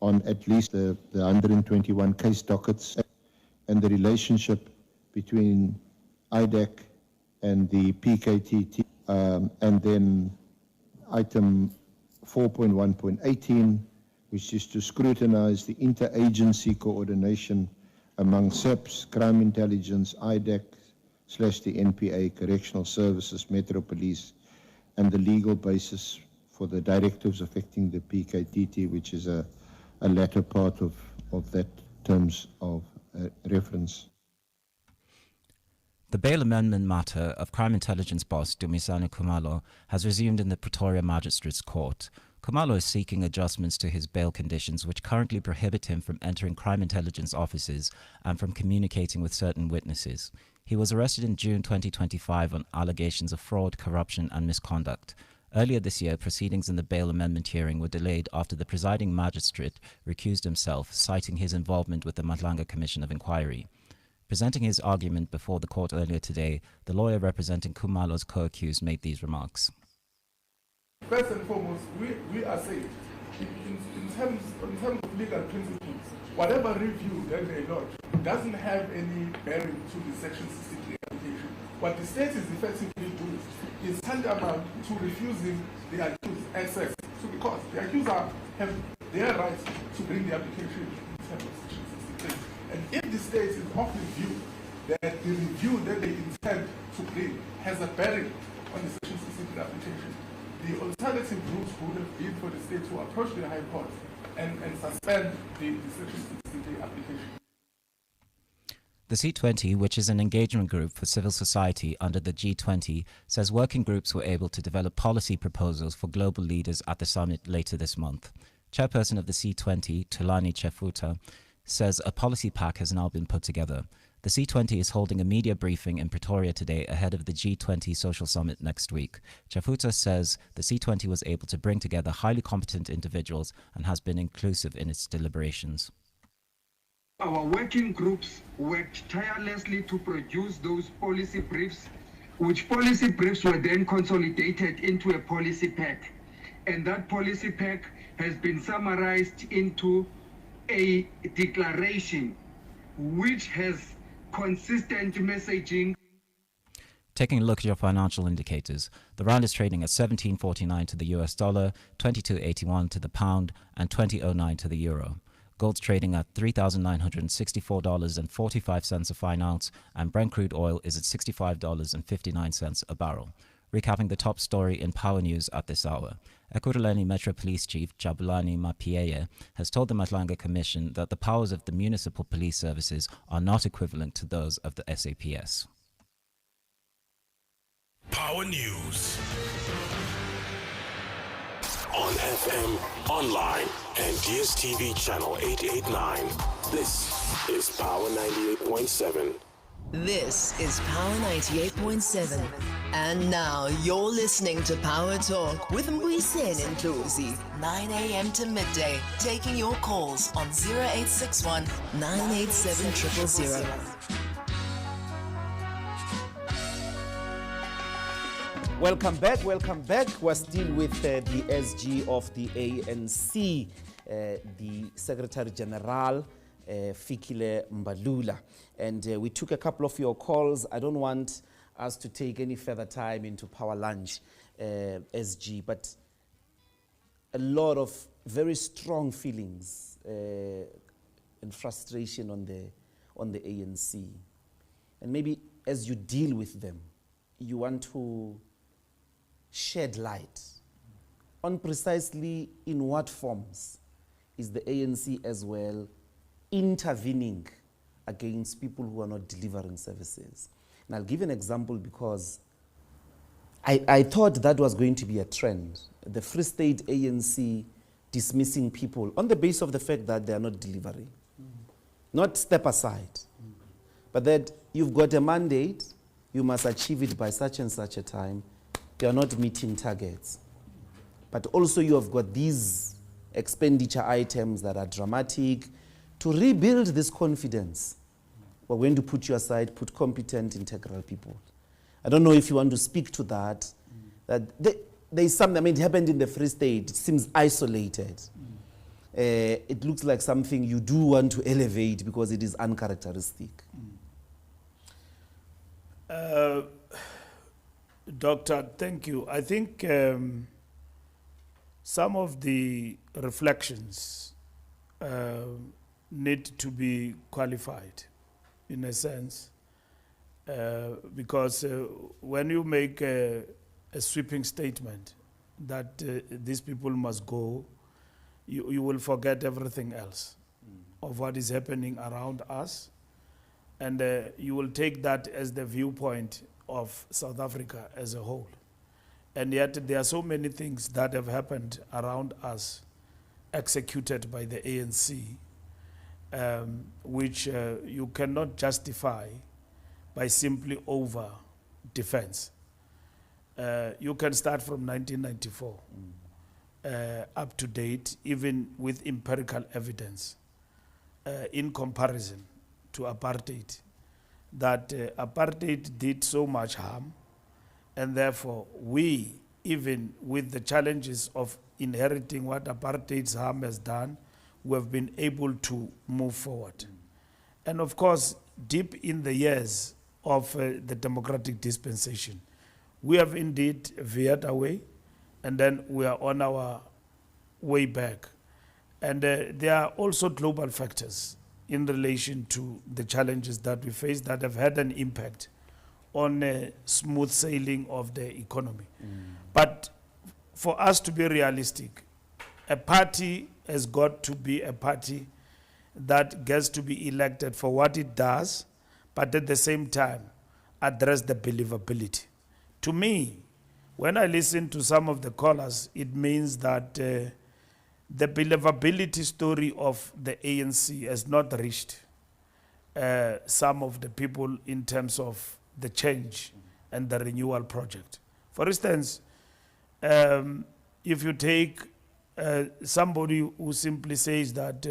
Speaker 10: on at least the 121 case dockets and the relationship between IDEC and the PKT, and then item 4.1.18, which is to scrutinize the interagency coordination among SEPS, crime intelligence, IDEC, / the NPA, Correctional Services, Metro Police, and the legal basis for the directives affecting the PKTT, which is a latter part of that terms of reference.
Speaker 5: The bail amendment matter of crime intelligence boss Dumisani Khumalo has resumed in the Pretoria Magistrates Court. Khumalo is seeking adjustments to his bail conditions, which currently prohibit him from entering crime intelligence offices and from communicating with certain witnesses. He was arrested in June 2025 on allegations of fraud, corruption and misconduct. Earlier this year, proceedings in the bail amendment hearing were delayed after the presiding magistrate recused himself, citing his involvement with the Madlanga Commission of Inquiry. Presenting his argument before the court earlier today, the lawyer representing Khumalo's co-accused made these remarks.
Speaker 6: First and foremost, we are saying, in terms of legal principles, whatever review that they lodge doesn't have any bearing to the Section 63 application. What the state is effectively doing is tantamount to refusing the accused access to the court. The accused have their right to bring the application in terms of Section 63. And if the state is of the view that the review that they intend to bring has a bearing on the Section 63 application, the alternative route would have been for the state to approach the High Court and suspend the Section 63 application.
Speaker 5: The C20, which is an engagement group for civil society under the G20, says working groups were able to develop policy proposals for global leaders at the summit later this month. Chairperson of the C20, Thulani Chefuta, says a policy pack has now been put together. The C20 is holding a media briefing in Pretoria today ahead of the G20 social summit next week. Chafuta says the C20 was able to bring together highly competent individuals and has been inclusive in its deliberations.
Speaker 7: Our working groups worked tirelessly to produce those policy briefs, which policy briefs were then consolidated into a policy pack. And that policy pack has been summarized into a declaration which has consistent messaging.
Speaker 5: Taking a look at your financial indicators, the rand is trading at 17.49 to the US dollar, 22.81 to the pound, and 20.09 to the euro. Gold's trading at $3,964.45 a fine ounce, and Brent crude oil is at $65.59 a barrel. Recapping the top story in Power News at this hour, Ekurhuleni Metro Police Chief Jabulani Mapieye has told the Matlanga Commission that the powers of the municipal police services are not equivalent to those of the SAPS.
Speaker 4: Power News. On FM, online, and DSTV channel 889. This is Power 98.7.
Speaker 1: This is Power 98.7. And now you're listening to Power Talk with Mbalula and Ndlozi, 9 a.m. to midday, taking your calls on 0861 987 000.
Speaker 2: Welcome back. We're still with the SG of the ANC, the Secretary General, Fikile Mbalula. And we took a couple of your calls. I don't want us to take any further time into Power Lunch, SG, but a lot of very strong feelings and frustration on the ANC. And maybe as you deal with them, you want to shed light on precisely in what forms is the ANC as well intervening against people who are not delivering services. And I'll give an example because I thought that was going to be a trend. The Free State ANC dismissing people on the basis of the fact that they are not delivering. Not step aside. But that you've got a mandate, you must achieve it by such and such a time. You are not meeting targets. But also you have got these expenditure items that are dramatic. To rebuild this confidence, we're going to put you aside, put competent, integral people. I don't know if you want to speak to that. That there is something, I mean, it happened in the Free State. It seems isolated. It looks like something you do want to elevate because it is uncharacteristic.
Speaker 3: Doctor, thank you. I think some of the reflections need to be qualified in a sense because when you make a sweeping statement that these people must go, you will forget everything else of what is happening around us, and you will take that as the viewpoint of South Africa as a whole. And yet there are so many things that have happened around us executed by the ANC which you cannot justify by simply over defense. You can start from 1994 up to date, even with empirical evidence in comparison to apartheid, that apartheid did so much harm, and therefore we, even with the challenges of inheriting what apartheid's harm has done, we have been able to move forward. And of course, deep in the years of the democratic dispensation, we have indeed veered away, and then we are on our way back. And there are also global factors in relation to the challenges that we face that have had an impact on smooth sailing of the economy. But for us to be realistic, a party has got to be a party that gets to be elected for what it does, but at the same time address the believability. To me, when I listen to some of the callers, it means that the believability story of the ANC has not reached some of the people in terms of the change and the renewal project. For instance, if you take somebody who simply says that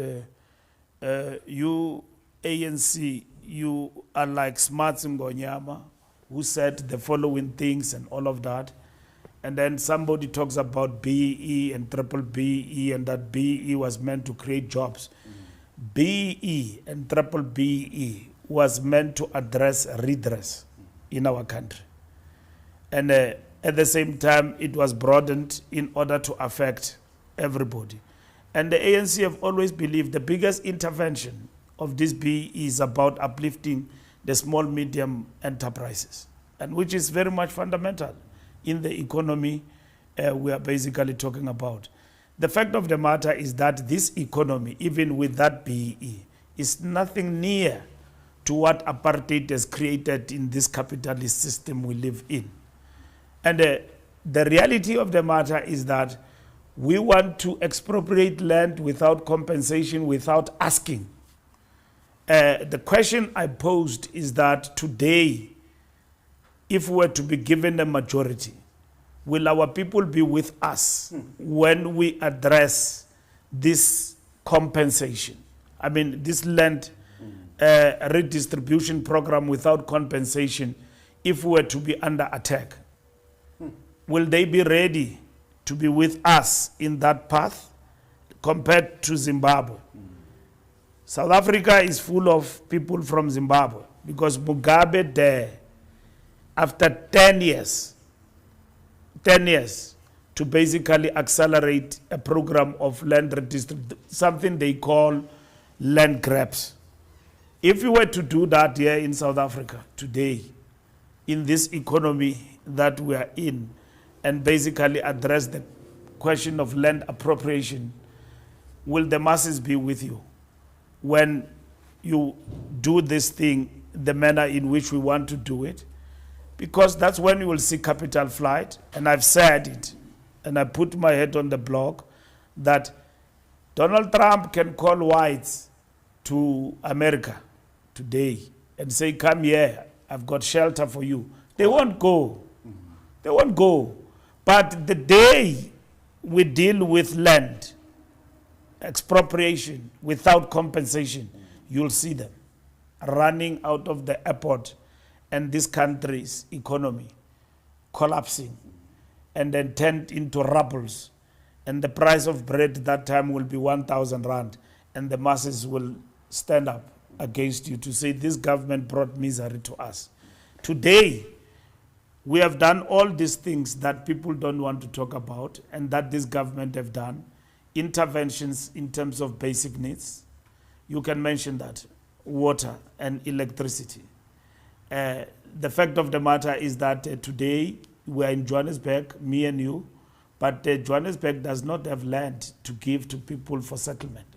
Speaker 3: you ANC, you are like Smarts Ngonyama, who said the following things and all of that, and then somebody talks about BE and triple BE and that BE was meant to create jobs. BE and triple BE was meant to address redress in our country. And at the same time, it was broadened in order to affect everybody. And the ANC have always believed the biggest intervention of this BE is about uplifting the small, medium enterprises, and which is very much fundamental in the economy we are basically talking about. The fact of the matter is that this economy, even with that BE, is nothing near to what apartheid has created in this capitalist system we live in. And the reality of the matter is that we want to expropriate land without compensation, without asking. The question I posed is that today, if we were to be given a majority, will our people be with us when we address this compensation? I mean, this land redistribution program without compensation, if we were to be under attack, will they be ready to be with us in that path compared to Zimbabwe? South Africa is full of people from Zimbabwe because Mugabe there, after 10 years, to basically accelerate a program of land redistribution, something they call land grabs. If you were to do that here in South Africa today, in this economy that we are in, and basically address the question of land appropriation, will the masses be with you when you do this thing the manner in which we want to do it? Because that's when you will see capital flight. And I've said it, and I put my head on the block, that Donald Trump can call whites to America today and say, come here, I've got shelter for you. They won't go. They won't go. But the day we deal with land expropriation without compensation, you'll see them running out of the airport and this country's economy collapsing and then turned into rubbles. And the price of bread that time will be 1,000 rand, and the masses will stand up against you to say this government brought misery to us. Today, we have done all these things that people don't want to talk about and that this government have done. Interventions in terms of basic needs. You can mention that. Water and electricity. The fact of the matter is that today we are in Johannesburg, me and you, but Johannesburg does not have land to give to people for settlement.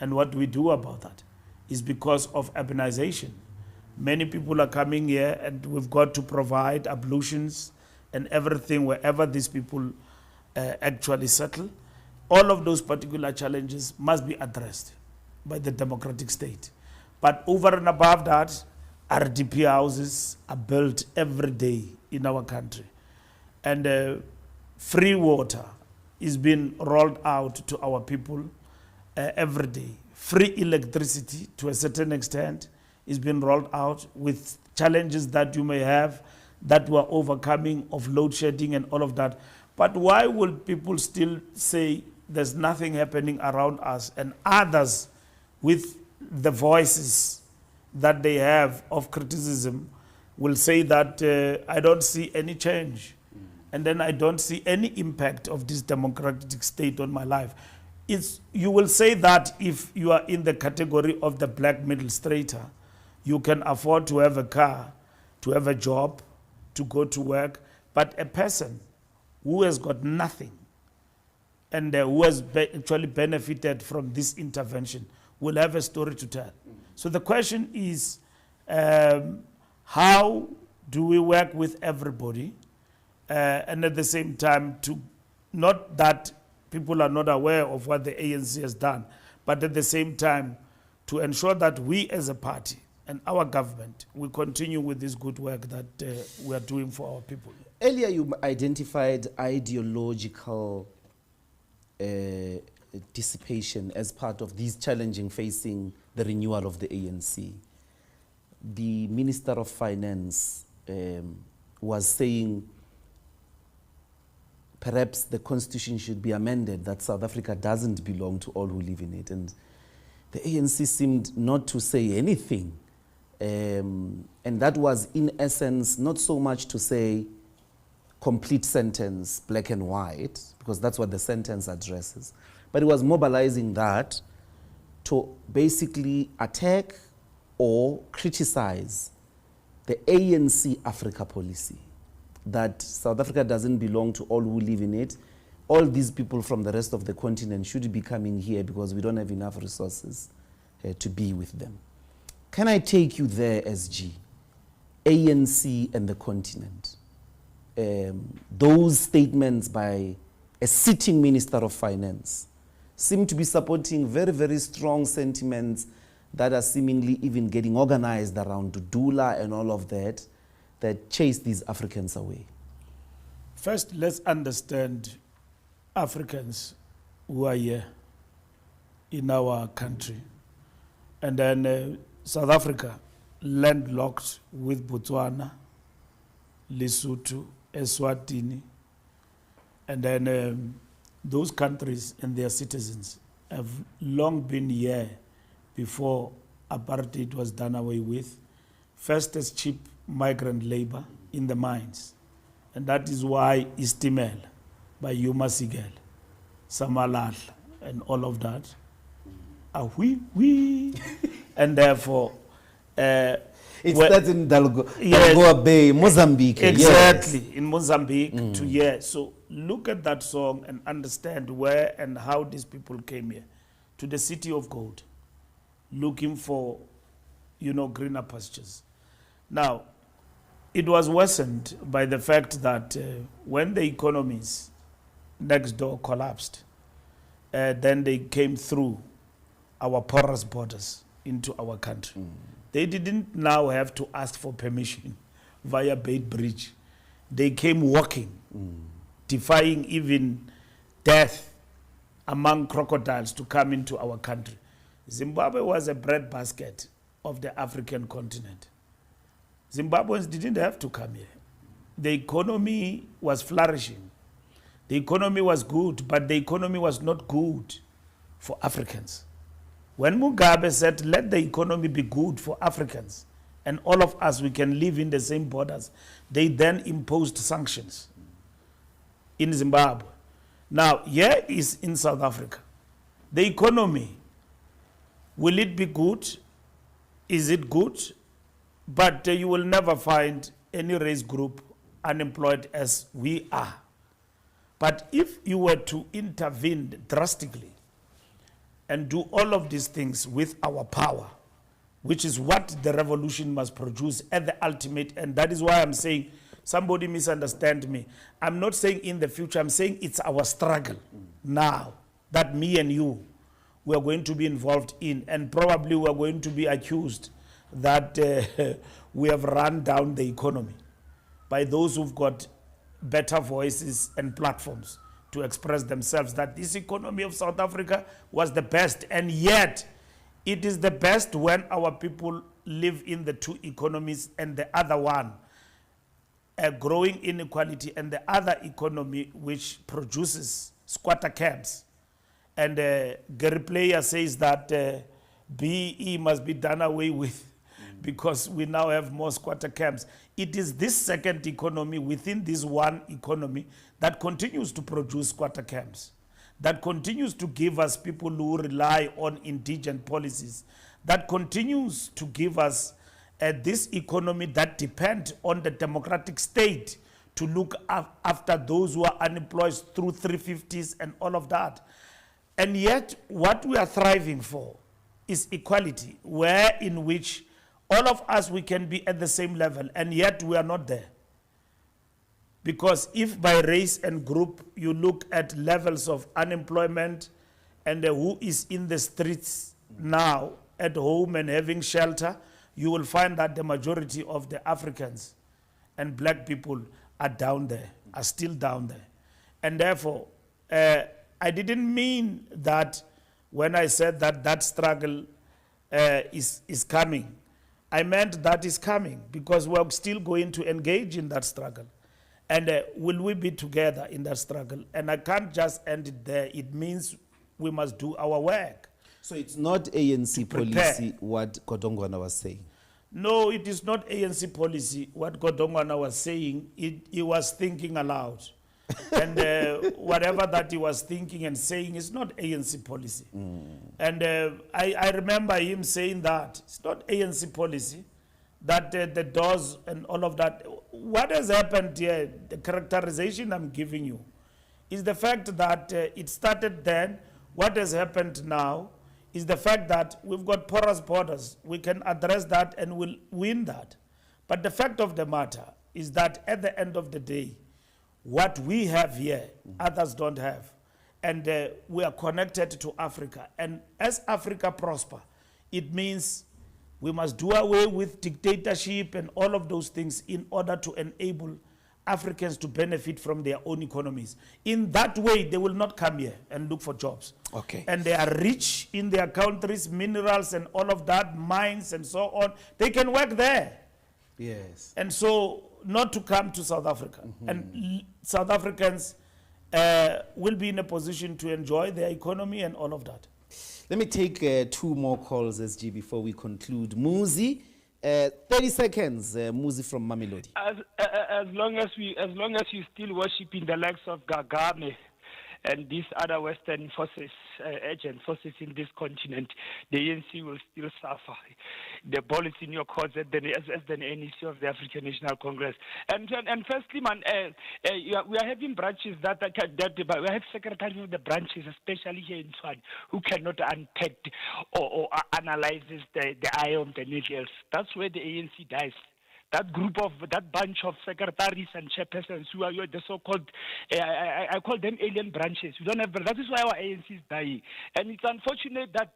Speaker 3: And what we do about that is because of urbanization. Many people are coming here and we've got to provide ablutions and everything wherever these people actually settle. All of those particular challenges must be addressed by the democratic state. But over and above that, RDP houses are built every day in our country. And free water is being rolled out to our people every day. Free electricity, to a certain extent, is being rolled out with challenges that you may have that we're overcoming of load shedding and all of that. But why will people still say there's nothing happening around us, and others with the voices that they have of criticism will say that I don't see any change, and then I don't see any impact of this democratic state on my life? You will say that if you are in the category of the black middle strata, you can afford to have a car, to have a job, to go to work. But a person who has got nothing and who has actually benefited from this intervention will have a story to tell. So the question is, how do we work with everybody and at the same time to not that people are not aware of what the ANC has done. But at the same time, to ensure that we as a party and our government, we continue with this good work that we are doing for our people.
Speaker 2: Earlier you identified ideological dissipation as part of these challenging facing the renewal of the ANC. The Minister of Finance was saying perhaps the constitution should be amended, that South Africa doesn't belong to all who live in it. And the ANC seemed not to say anything. And that was, in essence, not so much to say complete sentence, black and white, because that's what the sentence addresses. But it was mobilizing that to basically attack or criticize the ANC Africa policy, that South Africa doesn't belong to all who live in it. All these people from the rest of the continent should be coming here because we don't have enough resources to be with them. Can I take you there, SG? ANC and the continent. Those statements by a sitting Minister of Finance seem to be supporting very, very strong sentiments that are seemingly even getting organized around Dudula and all of that, that chase these Africans away.
Speaker 3: First, let's understand Africans who are here in our country. And then South Africa, landlocked with Botswana, Lesotho, Eswatini, and then those countries and their citizens have long been here before apartheid was done away with, first as cheap migrant labor in the mines. And that is why Istimel by Yuma Sigel, Samalal, and all of that are and therefore
Speaker 2: it starts in Dalgoa Bay, Mozambique.
Speaker 3: Exactly,
Speaker 2: yes.
Speaker 3: in Mozambique to here. So look at that song and understand where and how these people came here to the city of gold, looking for, greener pastures. Now, it was worsened by the fact that when the economies next door collapsed, then they came through our porous borders into our country. They didn't now have to ask for permission via Beit Bridge. They came walking, defying even death among crocodiles to come into our country. Zimbabwe was a breadbasket of the African continent. Zimbabweans didn't have to come here. The economy was flourishing. The economy was good, but the economy was not good for Africans. When Mugabe said, let the economy be good for Africans, and all of us, we can live in the same borders, they then imposed sanctions in Zimbabwe. Now, here is in South Africa. The economy, will it be good? Is it good? But you will never find any race group unemployed as we are. But if you were to intervene drastically and do all of these things with our power, which is what the revolution must produce at the ultimate end, that is why I'm saying, somebody misunderstand me. I'm not saying in the future, I'm saying it's our struggle now that me and you, we are going to be involved in, and probably we are going to be accused that we have run down the economy by those who've got better voices and platforms to express themselves, that this economy of South Africa was the best, and yet it is the best when our people live in the two economies and the other one, a growing inequality, and the other economy which produces squatter camps. And Gary Player says that BE must be done away with because we now have more squatter camps. It is this second economy within this one economy that continues to produce squatter camps, that continues to give us people who rely on indigent policies, that continues to give us this economy that depends on the democratic state to look after those who are unemployed through 350s and all of that. And yet what we are thriving for is equality, where in which all of us, we can be at the same level, and yet we are not there. Because if by race and group you look at levels of unemployment and who is in the streets now at home and having shelter, you will find that the majority of the Africans and black people are down there, are still down there. And therefore, I didn't mean that when I said that that struggle is coming. I meant that is coming because we're still going to engage in that struggle. And will we be together in that struggle? And I can't just end it there. It means we must do our work.
Speaker 2: So it's not ANC policy what Godongwana was saying?
Speaker 3: No, it is not ANC policy what Godongwana was saying. He was thinking aloud. And whatever that he was thinking and saying is not ANC policy. And I remember him saying that. It's not ANC policy. That the doors and all of that. What has happened here, the characterization I'm giving you, is the fact that it started then. What has happened now is the fact that we've got porous borders. We can address that and we'll win that. But the fact of the matter is that at the end of the day, what we have here, others don't have. And we are connected to Africa. And as Africa prosper, it means we must do away with dictatorship and all of those things in order to enable Africans to benefit from their own economies. In that way, they will not come here and look for jobs.
Speaker 2: Okay.
Speaker 3: And they are rich in their countries, minerals and all of that, mines and so on. They can work there.
Speaker 2: Yes.
Speaker 3: And so not to come to South Africa. And South Africans will be in a position to enjoy their economy and all of that.
Speaker 2: Let me take 2 more calls, SG, before we conclude. Muzi, 30 seconds, Muzi from Mamelodi.
Speaker 8: As long as you still worshiping the likes of Kagame and these other Western forces, agent forces in this continent, the ANC will still suffer. The ball is in your court as the NEC of the African National Congress. And firstly, man, we are having branches we have secretaries of the branches, especially here in Tshwane, who cannot unpack or analyze the eye of the needles. That's where the ANC dies. That bunch of secretaries and chairpersons who are the so-called, I call them alien branches. We don't have. That is why our ANC is dying, and it's unfortunate that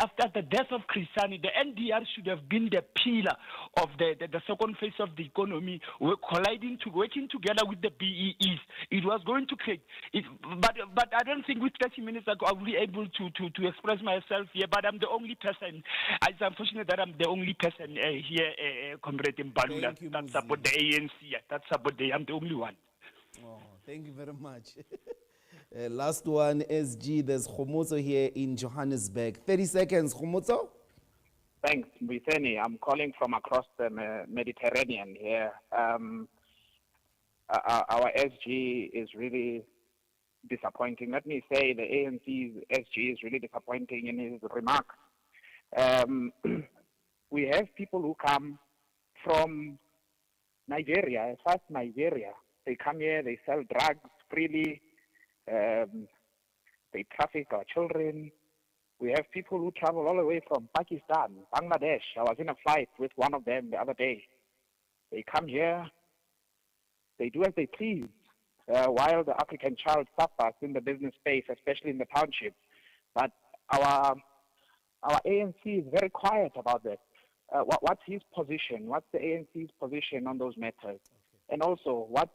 Speaker 8: after the death of Christiani, the NDR should have been the pillar of the second phase of the economy, working together with the BEEs. It was going to create it, but I don't think with 30 minutes ago I will be able to express myself here. But I'm the only person. It's unfortunate that I'm the only person here, Comrade Mbalula. That's about the ANC. That's about I'm the only one.
Speaker 2: Oh, thank you very much. Last one, SG. There's Khomotso here in Johannesburg. 30 seconds, Khomotso.
Speaker 17: Thanks, Mbiseni. I'm calling from across the Mediterranean here. Our SG is really disappointing. Let me say the ANC's SG is really disappointing in his remarks. We have people who come from Nigeria, first Nigeria. They come here, they sell drugs freely, they traffic our children. We have people who travel all the way from Pakistan, Bangladesh. I was in a flight with one of them the other day. They come here, they do as they please, while the African child suffers in the business space, especially in the township. But our ANC is very quiet about that. What's his position? What's the ANC's position on those matters? Okay. And also, what's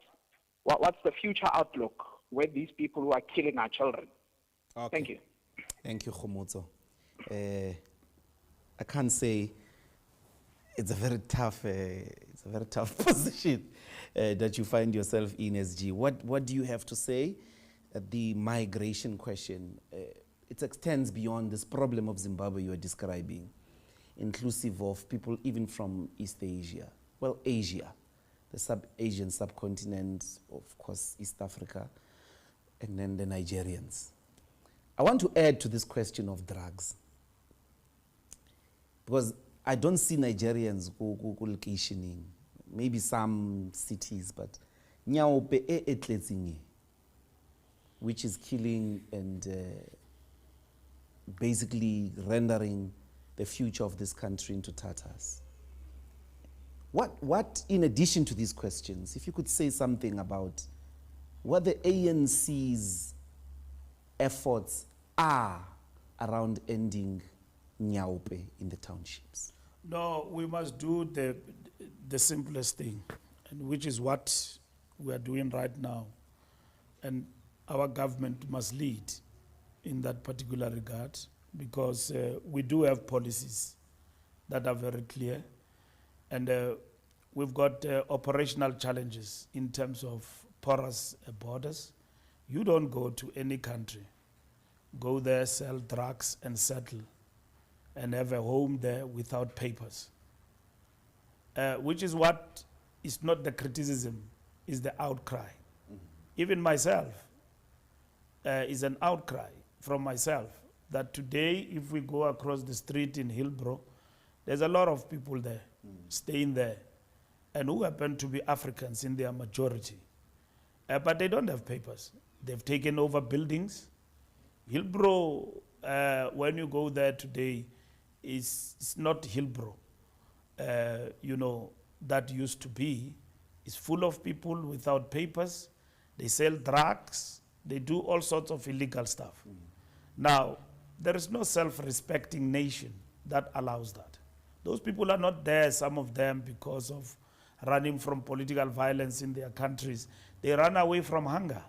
Speaker 17: the future outlook with these people who are killing our children?
Speaker 2: Okay.
Speaker 17: Thank you.
Speaker 2: Thank you, Khomotso. I can't say it's a very tough position that you find yourself in, SG. What do you have to say? The migration question, it extends beyond this problem of Zimbabwe you are describing, inclusive of people even from East Asia. Well, Asia, the sub-Asian subcontinent, of course, East Africa, and then the Nigerians. I want to add to this question of drugs, because I don't see Nigerians vacationing, maybe some cities, but which is killing and basically rendering the future of this country into tatters. What, in addition to these questions, if you could say something about what the ANC's efforts are around ending Nyaupe in the townships?
Speaker 3: No, we must do the simplest thing, and which is what we are doing right now. And our government must lead in that particular regard, because we do have policies that are very clear, and we've got operational challenges in terms of porous borders. You don't go to any country, go there, sell drugs and settle, and have a home there without papers, which is what is not the criticism, is the outcry. Even myself, is an outcry from myself that today, if we go across the street in Hillbrow, there's a lot of people there, staying there, and who happen to be Africans in their majority. But they don't have papers. They've taken over buildings. Hillbrow, when you go there today, it's not Hillbrow, you know, that used to be. It's full of people without papers. They sell drugs. They do all sorts of illegal stuff. Now, there is no self-respecting nation that allows that. Those people are not there, some of them, because of running from political violence in their countries. They run away from hunger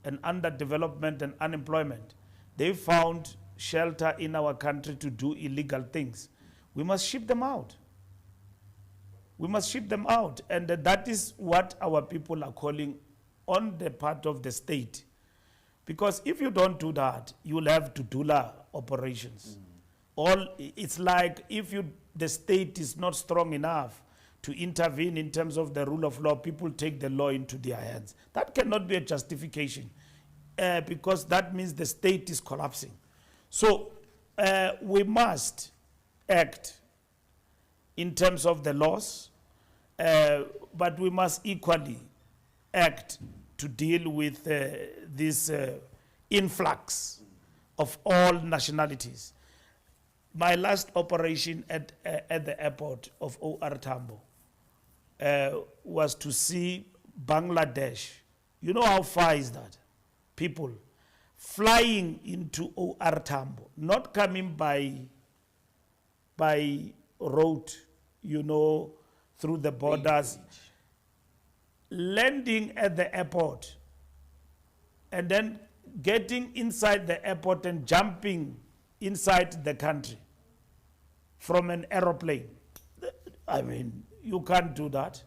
Speaker 3: and underdevelopment and unemployment. They found shelter in our country to do illegal things. We must ship them out. We must ship them out. And that is what our people are calling on the part of the state. Because if you don't do that, you'll have doula operations. It's like if the state is not strong enough to intervene in terms of the rule of law, people take the law into their hands. That cannot be a justification, because that means the state is collapsing. So we must act in terms of the laws, but we must equally act to deal with this influx of all nationalities. My last operation at the airport of OR Tambo was to see Bangladesh. You know how far is that? People flying into OR Tambo, not coming by road, you know, through the borders, landing at the airport, and then getting inside the airport and jumping inside the country from an aeroplane. I mean, you can't do that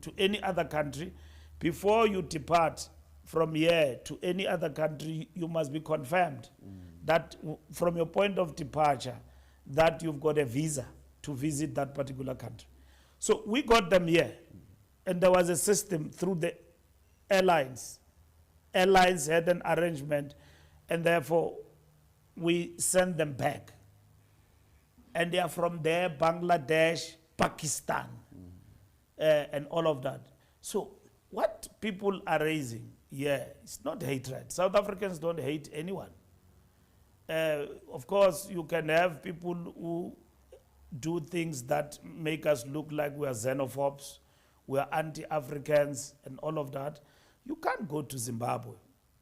Speaker 3: to any other country. Before you depart from here to any other country, you must be confirmed that from your point of departure, that you've got a visa to visit that particular country. So we got them here, and there was a system through the airlines. Airlines had an arrangement, and therefore we send them back. And they are from there, Bangladesh, Pakistan, and all of that. So what people are raising, it's not hatred. South Africans don't hate anyone. Of course, you can have people who do things that make us look like we are xenophobes, we are anti-Africans, and all of that. You can't go to Zimbabwe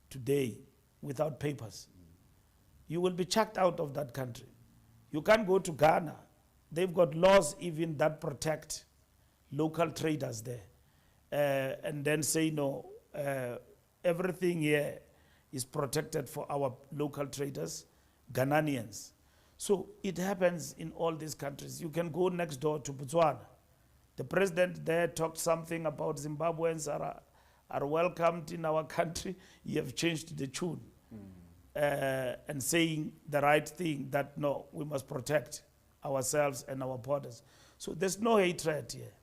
Speaker 3: today without papers. You will be chucked out of that country. You can't go to Ghana. They've got laws even that protect local traders there. And then say, no, everything here is protected for our local traders, Ghanaians. So it happens in all these countries. You can go next door to Botswana. The president there talked something about Zimbabweans are welcomed in our country. You have changed the tune. And saying the right thing, that no, we must protect ourselves and our borders. So there's no hatred here.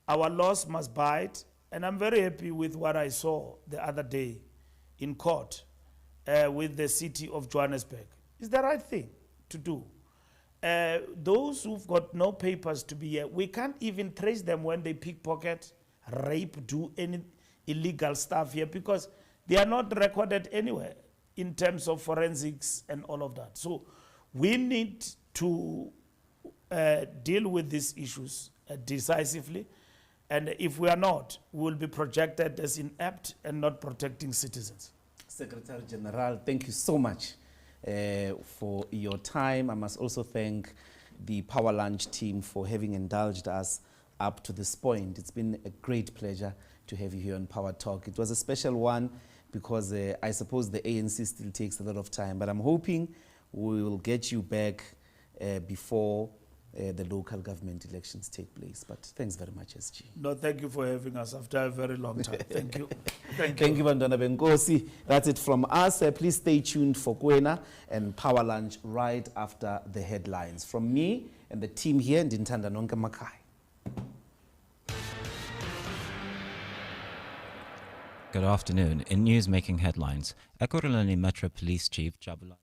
Speaker 3: Our laws must bite, and I'm very happy with what I saw the other day in court with the city of Johannesburg. It's the right thing to do. Those who've got no papers to be here, we can't even trace them when they pickpocket, rape, do any illegal stuff here, because they are not recorded anywhere in terms of forensics and all of that. So we need to deal with these issues decisively. And if we are not, we will be projected as inept and not protecting citizens.
Speaker 2: Secretary General, thank you so much for your time. I must also thank the Power Lunch team for having indulged us up to this point. It's been a great pleasure to have you here on Power Talk. It was a special one because I suppose the ANC still takes a lot of time, but I'm hoping we will get you back before the local government elections take place. But thanks very much, SG.
Speaker 3: No, thank you for having us after a very long time. Thank you.
Speaker 2: Thank you, Bantwana Benkosi. That's it from us. Please stay tuned for Kwena and Power Lunch right after the headlines. From me and the team here, Ndintanda Nonke Makai.
Speaker 5: Good afternoon. In news making headlines, Ekurhuleni Metro Police Chief Jabulani